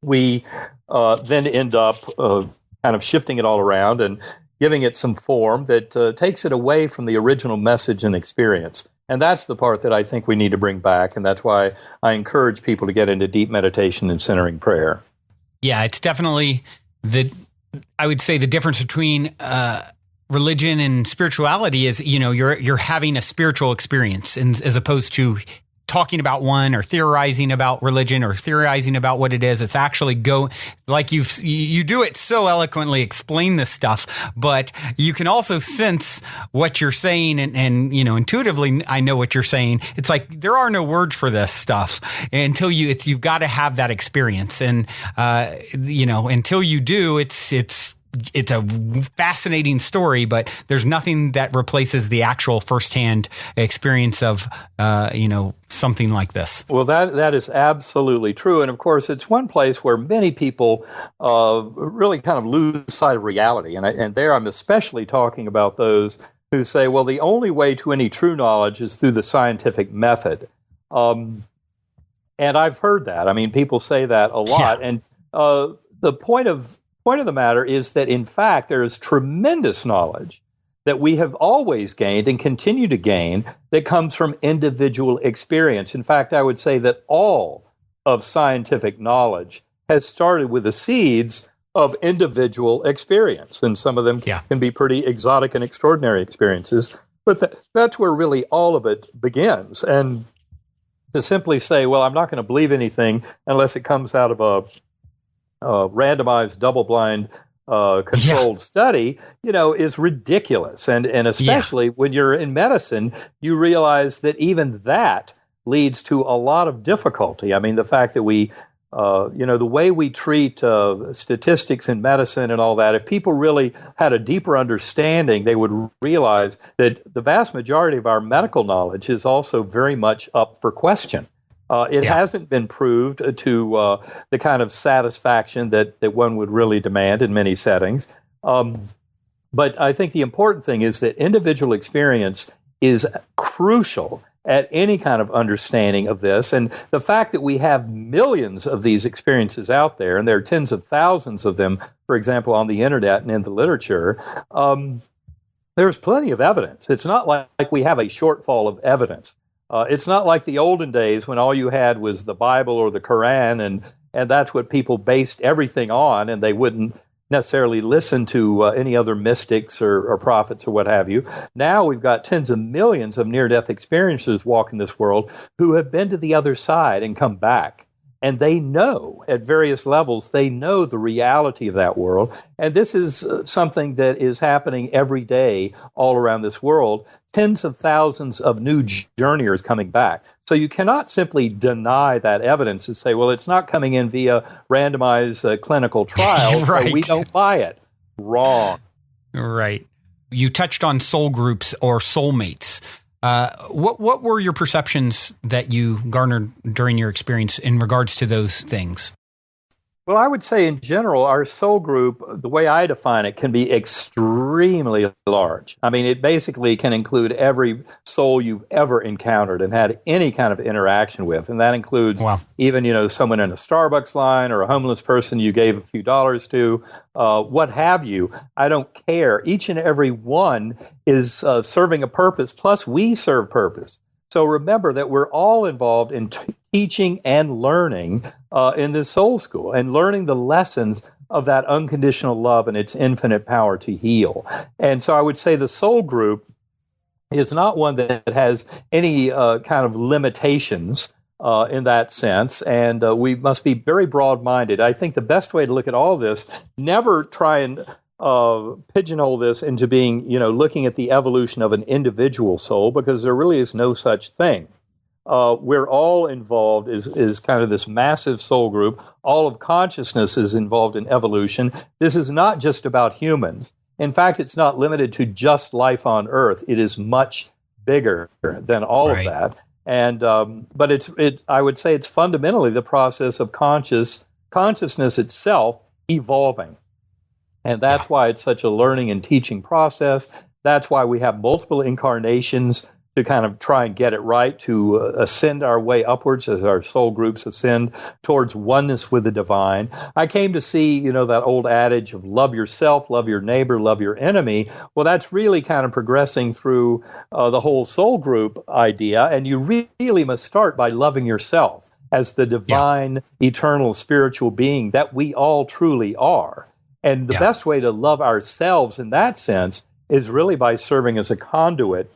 we then end up kind of shifting it all around and giving it some form that takes it away from the original message and experience. And that's the part that I think we need to bring back. And that's why I encourage people to get into deep meditation and centering prayer. Yeah, it's definitely I would say the difference between religion and spirituality is, you're having a spiritual experience, and as opposed to talking about one or theorizing about religion or theorizing about what it is. It's actually like you do it so eloquently, explain this stuff, but you can also sense what you're saying and intuitively I know what you're saying. It's like there are no words for this stuff until you've got to have that experience. And, until you do, it's a fascinating story, but there's nothing that replaces the actual firsthand experience of, something like this. Well, that is absolutely true. And of course, it's one place where many people really kind of lose sight of reality. And there I'm especially talking about those who say, well, the only way to any true knowledge is through the scientific method. And I've heard that. I mean, people say that a lot. Yeah. And the point of the matter is that, in fact, there is tremendous knowledge that we have always gained and continue to gain that comes from individual experience. In fact, I would say that all of scientific knowledge has started with the seeds of individual experience. And some of them can be pretty exotic and extraordinary experiences. But that's where really all of it begins. And to simply say, well, I'm not going to believe anything unless it comes out of a randomized, double-blind, controlled study, is ridiculous. And especially when you're in medicine, you realize that even that leads to a lot of difficulty. I mean, the fact that we, the way we treat statistics in medicine and all that, if people really had a deeper understanding, they would realize that the vast majority of our medical knowledge is also very much up for question. It hasn't been proved to the kind of satisfaction that one would really demand in many settings. But I think the important thing is that individual experience is crucial at any kind of understanding of this. And the fact that we have millions of these experiences out there, and there are tens of thousands of them, for example, on the internet and in the literature, there's plenty of evidence. It's not like we have a shortfall of evidence. It's not like the olden days when all you had was the Bible or the Quran, and that's what people based everything on, and they wouldn't necessarily listen to any other mystics or prophets or what have you. Now we've got tens of millions of near-death experiencers walking this world who have been to the other side and come back. And they know, at various levels, they know the reality of that world. And this is something that is happening every day all around this world. Tens of thousands of new journeyers coming back. So you cannot simply deny that evidence and say, well, it's not coming in via randomized clinical trials, right. So we don't buy it. Wrong. Right. You touched on soul groups or soulmates. What were your perceptions that you garnered during your experience in regards to those things? Well, I would say in general, our soul group, the way I define it, can be extremely large. I mean, it basically can include every soul you've ever encountered and had any kind of interaction with. And that includes even, someone in a Starbucks line or a homeless person you gave a few dollars to, what have you. I don't care. Each and every one is serving a purpose, plus we serve purpose. So remember that we're all involved in teaching and learning in this soul school and learning the lessons of that unconditional love and its infinite power to heal. And so I would say the soul group is not one that has any kind of limitations in that sense. And we must be very broad-minded. I think the best way to look at all this, never try and pigeonhole this into being, looking at the evolution of an individual soul, because there really is no such thing. We're all involved is kind of this massive soul group. All of consciousness is involved in evolution. This is not just about humans. In fact, it's not limited to just life on Earth. It is much bigger than all of that. And but it's I would say it's fundamentally the process of consciousness itself evolving. And that's why it's such a learning and teaching process. That's why we have multiple incarnations to kind of try and get it right, to ascend our way upwards as our soul groups ascend towards oneness with the divine. I came to see, that old adage of love yourself, love your neighbor, love your enemy. Well, that's really kind of progressing through the whole soul group idea. And you really must start by loving yourself as the divine, eternal, spiritual being that we all truly are. And the best way to love ourselves in that sense is really by serving as a conduit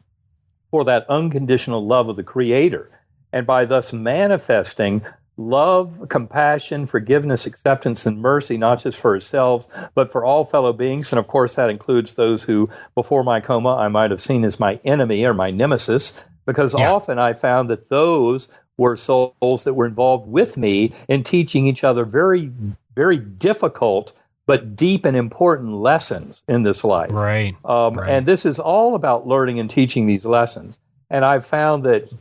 for that unconditional love of the Creator. and by thus manifesting love, compassion, forgiveness, acceptance, and mercy, not just for ourselves, but for all fellow beings. And of course, that includes those who, before my coma, I might have seen as my enemy or my nemesis, because often I found that those were souls that were involved with me in teaching each other very, very difficult but deep and important lessons in this life. Right. And this is all about learning and teaching these lessons. And I've found that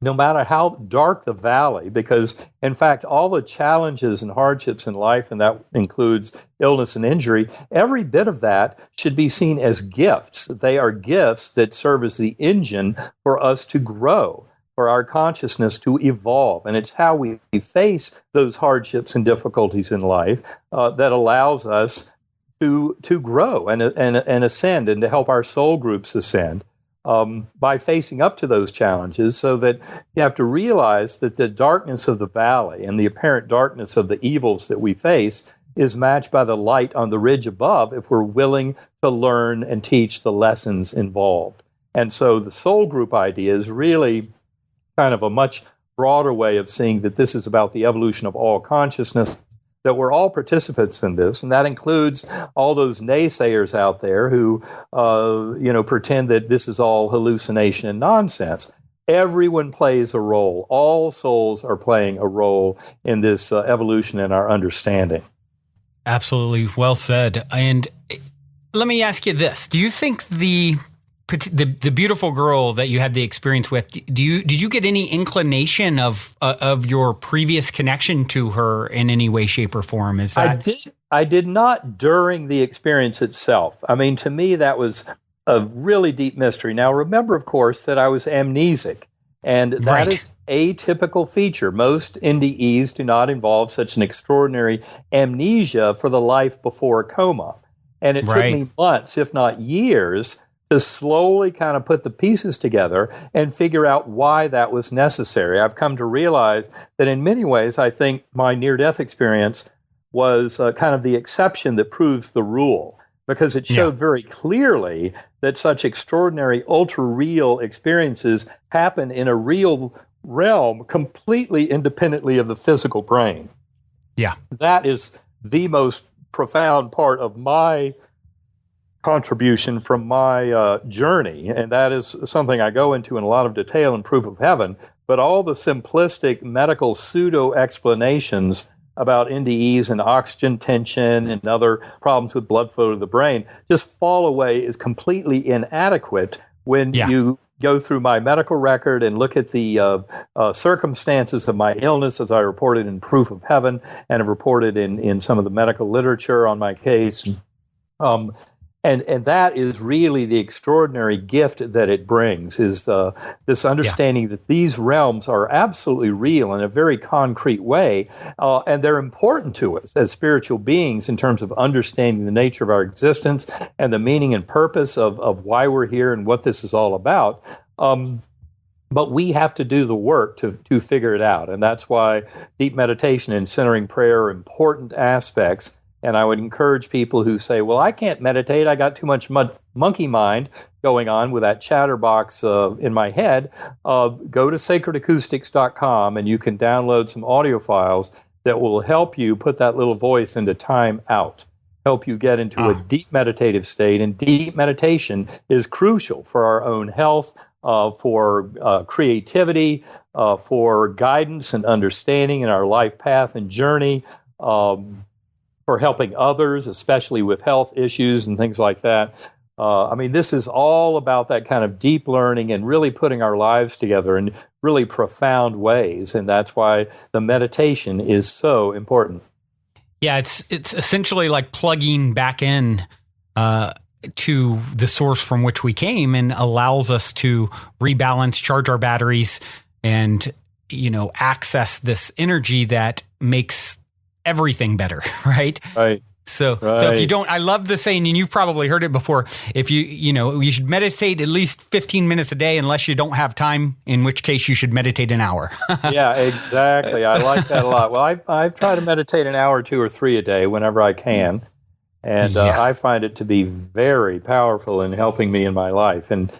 no matter how dark the valley, because in fact, all the challenges and hardships in life, and that includes illness and injury, every bit of that should be seen as gifts. They are gifts that serve as the engine for us to grow, for our consciousness to evolve. And it's how we face those hardships and difficulties in life that allows us to grow and ascend, and to help our soul groups ascend by facing up to those challenges. So that you have to realize that the darkness of the valley and the apparent darkness of the evils that we face is matched by the light on the ridge above if we're willing to learn and teach the lessons involved. And so the soul group idea is really kind of a much broader way of seeing that this is about the evolution of all consciousness, that we're all participants in this, and that includes all those naysayers out there who, pretend that this is all hallucination and nonsense. Everyone plays a role. All souls are playing a role in this evolution and our understanding. Absolutely, well said. And let me ask you this: do you think the beautiful girl that you had the experience with, did you get any inclination of your previous connection to her in any way, shape, or form? Is that I did not during the experience itself. I mean, to me, that was a really deep mystery. Now, remember, of course, that I was amnesic, and that is a typical feature. Most NDEs do not involve such an extraordinary amnesia for the life before a coma. And it took me months, if not years, to slowly kind of put the pieces together and figure out why that was necessary. I've come to realize that in many ways, I think my near-death experience was kind of the exception that proves the rule, because it showed very clearly that such extraordinary, ultra-real experiences happen in a real realm completely independently of the physical brain. Yeah. That is the most profound part of my contribution from my journey, and that is something I go into in a lot of detail in Proof of Heaven, but all the simplistic medical pseudo-explanations about NDEs and oxygen tension and other problems with blood flow to the brain just fall away as completely inadequate when you go through my medical record and look at the circumstances of my illness, as I reported in Proof of Heaven and have reported in some of the medical literature on my case. And that is really the extraordinary gift that it brings, is this understanding that these realms are absolutely real in a very concrete way, and they're important to us as spiritual beings in terms of understanding the nature of our existence and the meaning and purpose of why we're here and what this is all about. But we have to do the work to figure it out, and that's why deep meditation and centering prayer are important aspects. And I would encourage people who say, well, I can't meditate, I got too much monkey mind going on with that chatterbox in my head, go to sacredacoustics.com and you can download some audio files that will help you put that little voice into time out, help you get into a deep meditative state. And deep meditation is crucial for our own health, for creativity, for guidance and understanding in our life path and journey, for helping others, especially with health issues and things like that. I mean, this is all about that kind of deep learning and really putting our lives together in really profound ways. And that's why the meditation is so important. Yeah, it's essentially like plugging back in to the source from which we came, and allows us to rebalance, charge our batteries, and, access this energy that makes everything better, right? Right. So if you don't, I love the saying, and you've probably heard it before, if you should meditate at least 15 minutes a day unless you don't have time, in which case you should meditate an hour. Yeah, exactly. I like that a lot. Well, I try to meditate an hour, 2 or 3 a day whenever I can. And I find it to be very powerful in helping me in my life. And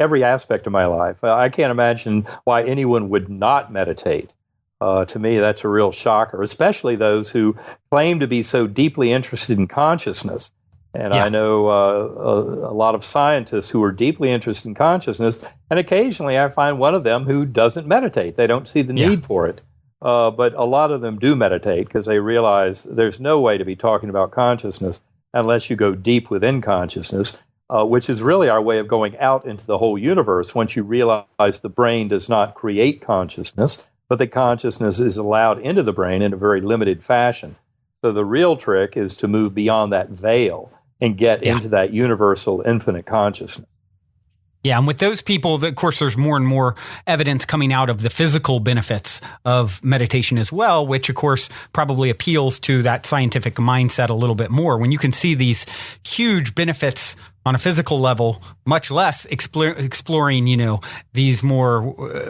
every aspect of my life. I can't imagine why anyone would not meditate. To me, that's a real shocker, especially those who claim to be so deeply interested in consciousness. And I know a lot of scientists who are deeply interested in consciousness, and occasionally I find one of them who doesn't meditate. They don't see the need for it. But a lot of them do meditate because they realize there's no way to be talking about consciousness unless you go deep within consciousness, which is really our way of going out into the whole universe once you realize the brain does not create consciousness, but the consciousness is allowed into the brain in a very limited fashion. So the real trick is to move beyond that veil and get into that universal infinite consciousness. Yeah, and with those people, of course, there's more and more evidence coming out of the physical benefits of meditation as well, which, of course, probably appeals to that scientific mindset a little bit more. When you can see these huge benefits on a physical level, much less exploring, these more,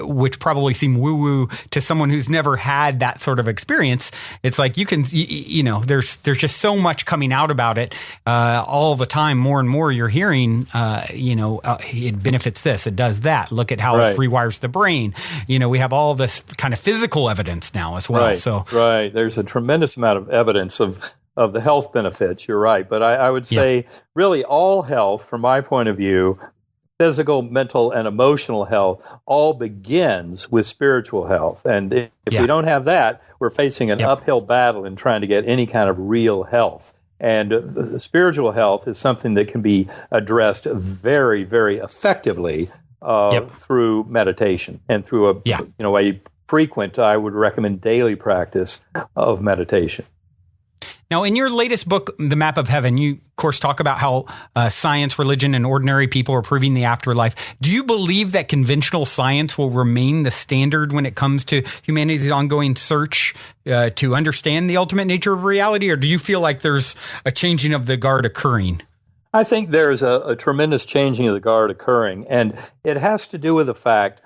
which probably seem woo-woo to someone who's never had that sort of experience. It's like you can, there's just so much coming out about it all the time. More and more you're hearing, it benefits this, it does that. Look at how it rewires the brain. We have all this kind of physical evidence now as well. There's a tremendous amount of evidence of the health benefits, you're right. But I would say really all health, from my point of view, physical, mental, and emotional health, all begins with spiritual health. And if we don't have that, we're facing an uphill battle in trying to get any kind of real health. And spiritual health is something that can be addressed very, very effectively through meditation and through a frequent, I would recommend, daily practice of meditation. Now, in your latest book, The Map of Heaven, you, of course, talk about how science, religion, and ordinary people are proving the afterlife. Do you believe that conventional science will remain the standard when it comes to humanity's ongoing search to understand the ultimate nature of reality, or do you feel like there's a changing of the guard occurring? I think there's a tremendous changing of the guard occurring, and it has to do with the fact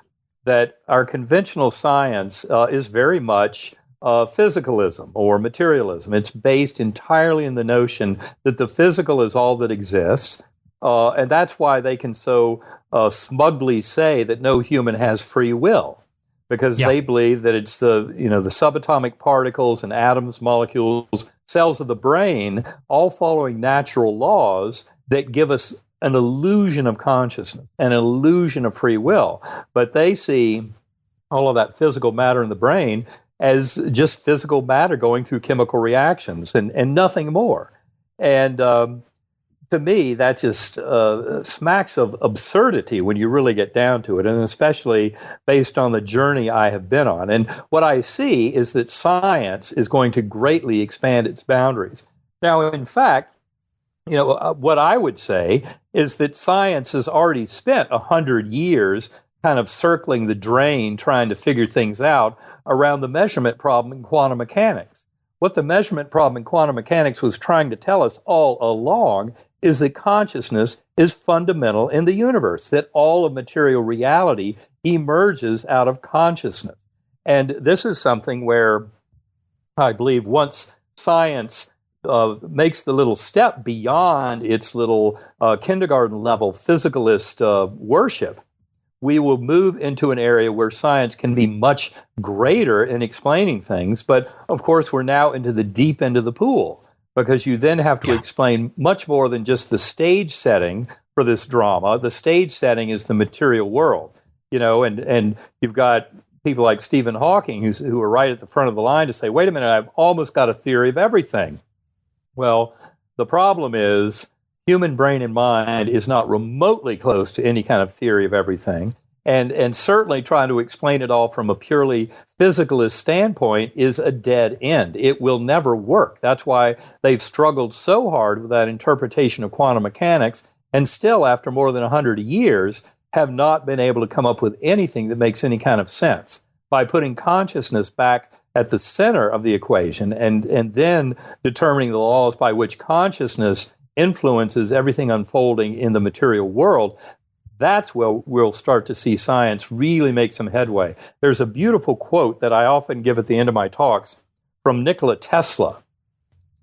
that our conventional science is very much physicalism or materialism. It's based entirely in the notion that the physical is all that exists, and that's why they can so smugly say that no human has free will, because they believe that it's the subatomic particles and atoms, molecules, cells of the brain, all following natural laws that give us an illusion of consciousness, an illusion of free will. But they see all of that physical matter in the brain as just physical matter going through chemical reactions and nothing more. And to me, that just smacks of absurdity when you really get down to it, and especially based on the journey I have been on. And what I see is that science is going to greatly expand its boundaries. Now, in fact, what I would say is that science has already spent 100 years kind of circling the drain, trying to figure things out around the measurement problem in quantum mechanics. What the measurement problem in quantum mechanics was trying to tell us all along is that consciousness is fundamental in the universe, that all of material reality emerges out of consciousness. And this is something where I believe once science makes the little step beyond its little kindergarten level physicalist worship, we will move into an area where science can be much greater in explaining things. But of course, we're now into the deep end of the pool, because you then have to explain much more than just the stage setting for this drama. The stage setting is the material world, and you've got people like Stephen Hawking who are right at the front of the line to say, wait a minute, I've almost got a theory of everything. Well, the problem is human brain and mind is not remotely close to any kind of theory of everything. And certainly trying to explain it all from a purely physicalist standpoint is a dead end. It will never work. That's why they've struggled so hard with that interpretation of quantum mechanics, and still, after more than 100 years, have not been able to come up with anything that makes any kind of sense. By putting consciousness back at the center of the equation and then determining the laws by which consciousness influences everything unfolding in the material world, that's where we'll start to see science really make some headway. There's a beautiful quote that I often give at the end of my talks from Nikola Tesla.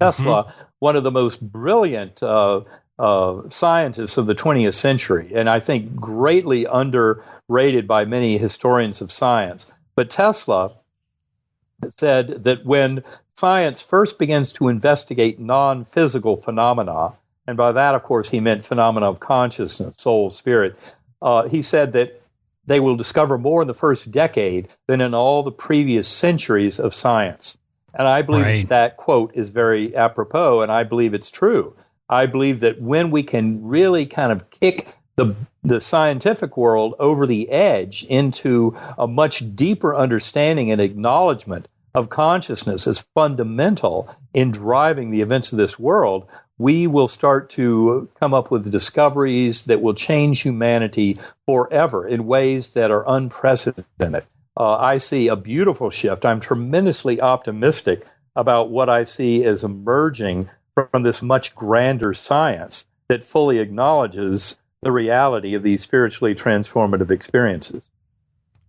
Tesla, one of the most brilliant scientists of the 20th century, and I think greatly underrated by many historians of science. But Tesla said that when science first begins to investigate non-physical phenomena, and by that, of course, he meant phenomena of consciousness, soul, spirit, he said that they will discover more in the first decade than in all the previous centuries of science. And I believe that quote is very apropos, and I believe it's true. I believe that when we can really kind of kick the scientific world over the edge into a much deeper understanding and acknowledgement of consciousness as fundamental in driving the events of this world, we will start to come up with discoveries that will change humanity forever in ways that are unprecedented. I see a beautiful shift. I'm tremendously optimistic about what I see as emerging from this much grander science that fully acknowledges the reality of these spiritually transformative experiences.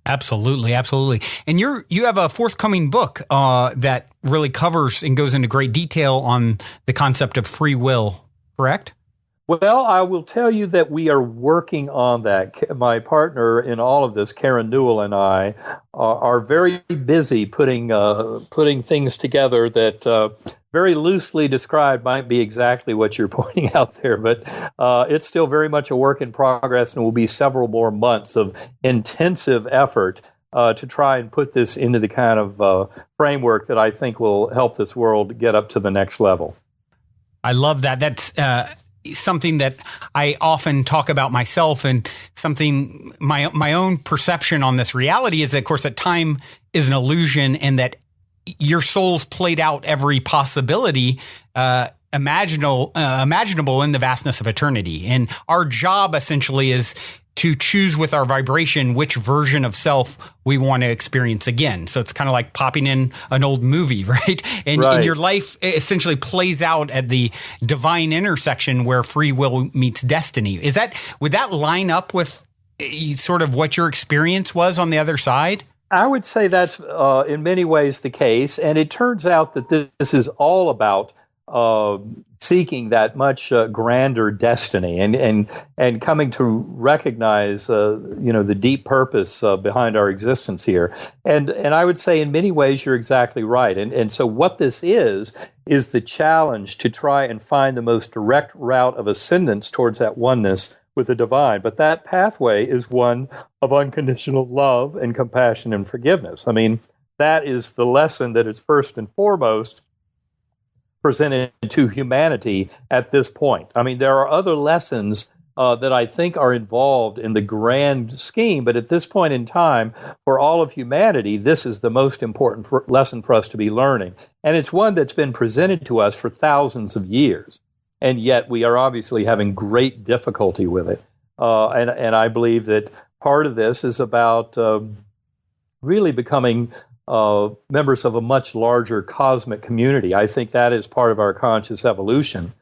Absolutely, absolutely. And you have a forthcoming book that really covers and goes into great detail on the concept of free will, correct? Well, I will tell you that we are working on that. My partner in all of this, Karen Newell, and I are very busy putting things together that very loosely described might be exactly what you're pointing out there, but it's still very much a work in progress, and will be several more months of intensive effort to try and put this into the kind of framework that I think will help this world get up to the next level. I love that. That's something that I often talk about myself, and something my own perception on this reality is that, of course, that time is an illusion, and that your soul's played out every possibility imaginable in the vastness of eternity. And our job essentially is to choose with our vibration which version of self we want to experience again. So it's kind of like popping in an old movie, right? And your life essentially plays out at the divine intersection where free will meets destiny. Would that line up with sort of what your experience was on the other side? I would say that's in many ways the case. And it turns out that this is all about seeking that much grander destiny and coming to recognize the deep purpose behind our existence here. And I would say in many ways you're exactly right. And so what this is the challenge to try and find the most direct route of ascendance towards that oneness with the divine. But that pathway is one of unconditional love and compassion and forgiveness. I mean, that is the lesson that is first and foremost presented to humanity at this point. I mean, there are other lessons that I think are involved in the grand scheme, but at this point in time, for all of humanity, this is the most important lesson for us to be learning. And it's one that's been presented to us for thousands of years. And yet we are obviously having great difficulty with it. And I believe that part of this is about really becoming members of a much larger cosmic community. I think that is part of our conscious evolution.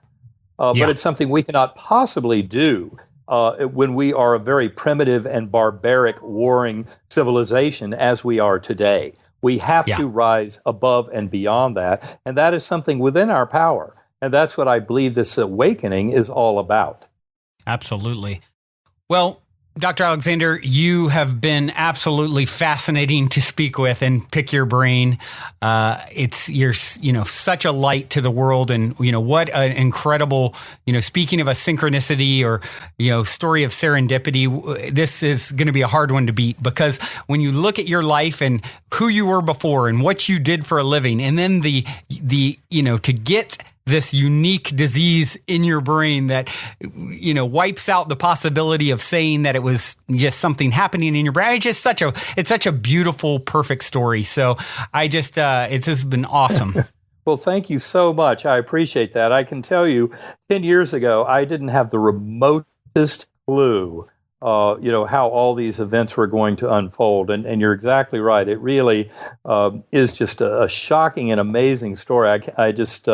But it's something we cannot possibly do when we are a very primitive and barbaric warring civilization as we are today. We have to rise above and beyond that. And that is something within our power. And that's what I believe this awakening is all about. Absolutely. Well, Dr. Alexander, you have been absolutely fascinating to speak with and pick your brain. You're such a light to the world, and what an incredible, speaking of a synchronicity or story of serendipity. This is going to be a hard one to beat, because when you look at your life and who you were before and what you did for a living, and then the to get this unique disease in your brain that, wipes out the possibility of saying that it was just something happening in your brain. It's such a beautiful, perfect story. So it's just been awesome. Well, thank you so much. I appreciate that. I can tell you 10 years ago, I didn't have the remotest clue, how all these events were going to unfold. And you're exactly right. It really is just a shocking and amazing story. I just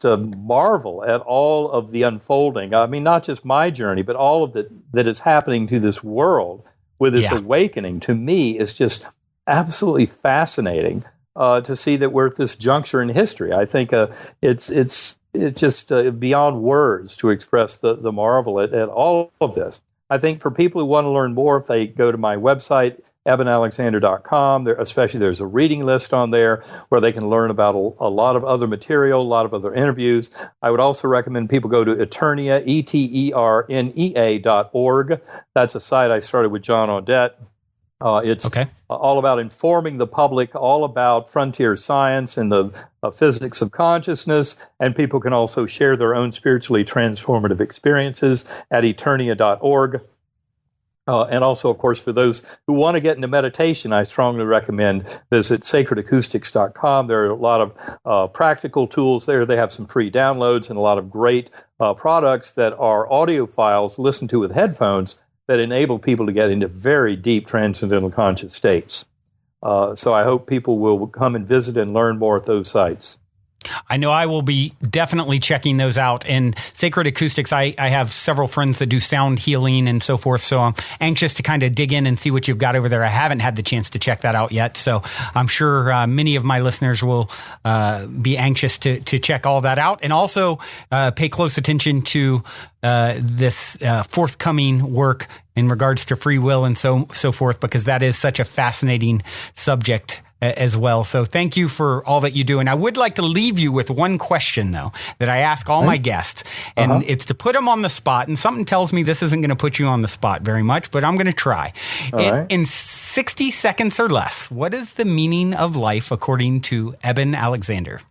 marvel at all of the unfolding. I mean, not just my journey, but all of that is happening to this world with this awakening. To me, is just absolutely fascinating to see that we're at this juncture in history. I think it's it's just beyond words to express the marvel at all of this. I think for people who want to learn more, if they go to my website, ebenalexander.com, especially there's a reading list on there where they can learn about a lot of other material, a lot of other interviews. I would also recommend people go to Eternia, eternea.org. That's a site I started with John Audette. It's all about informing the public, all about frontier science and the physics of consciousness, and people can also share their own spiritually transformative experiences at eternia.org. And also, of course, for those who want to get into meditation, I strongly recommend visit sacredacoustics.com. There are a lot of practical tools there. They have some free downloads and a lot of great products that are audio files listened to with headphones that enable people to get into very deep transcendental conscious states. So I hope people will come and visit and learn more at those sites. I know I will be definitely checking those out. And Sacred Acoustics, I have several friends that do sound healing and so forth. So I'm anxious to kind of dig in and see what you've got over there. I haven't had the chance to check that out yet. So I'm sure many of my listeners will be anxious to check all that out. And also pay close attention to this forthcoming work in regards to free will and so forth, because that is such a fascinating subject as well. So thank you for all that you do. And I would like to leave you with one question, though, that I ask all my guests. And it's to put them on the spot. And something tells me this isn't going to put you on the spot very much, but I'm going to try. In 60 seconds or less, what is the meaning of life according to Eben Alexander?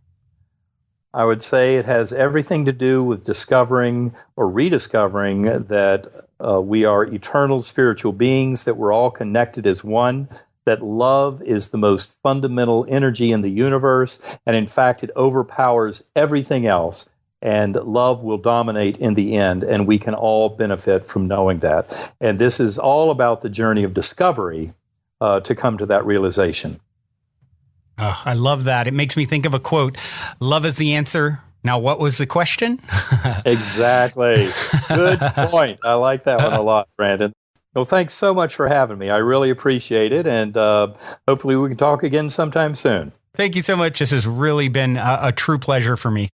I would say it has everything to do with discovering or rediscovering that we are eternal spiritual beings, that we're all connected as one, that love is the most fundamental energy in the universe, and in fact, it overpowers everything else, and love will dominate in the end, and we can all benefit from knowing that. And this is all about the journey of discovery to come to that realization. Oh, I love that. It makes me think of a quote, "Love is the answer. Now, what was the question?" Exactly. Good point. I like that one a lot, Brandon. Well, thanks so much for having me. I really appreciate it, and hopefully we can talk again sometime soon. Thank you so much. This has really been a true pleasure for me.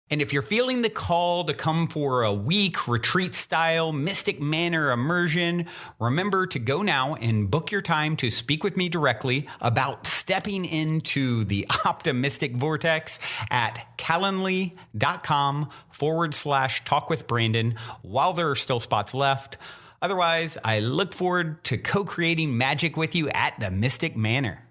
And if you're feeling the call to come for a week retreat-style Mystic Manor immersion, remember to go now and book your time to speak with me directly about stepping into the optimistic vortex at calendly.com/talkwithbrandon while there are still spots left. Otherwise, I look forward to co-creating magic with you at the Mystic Manor.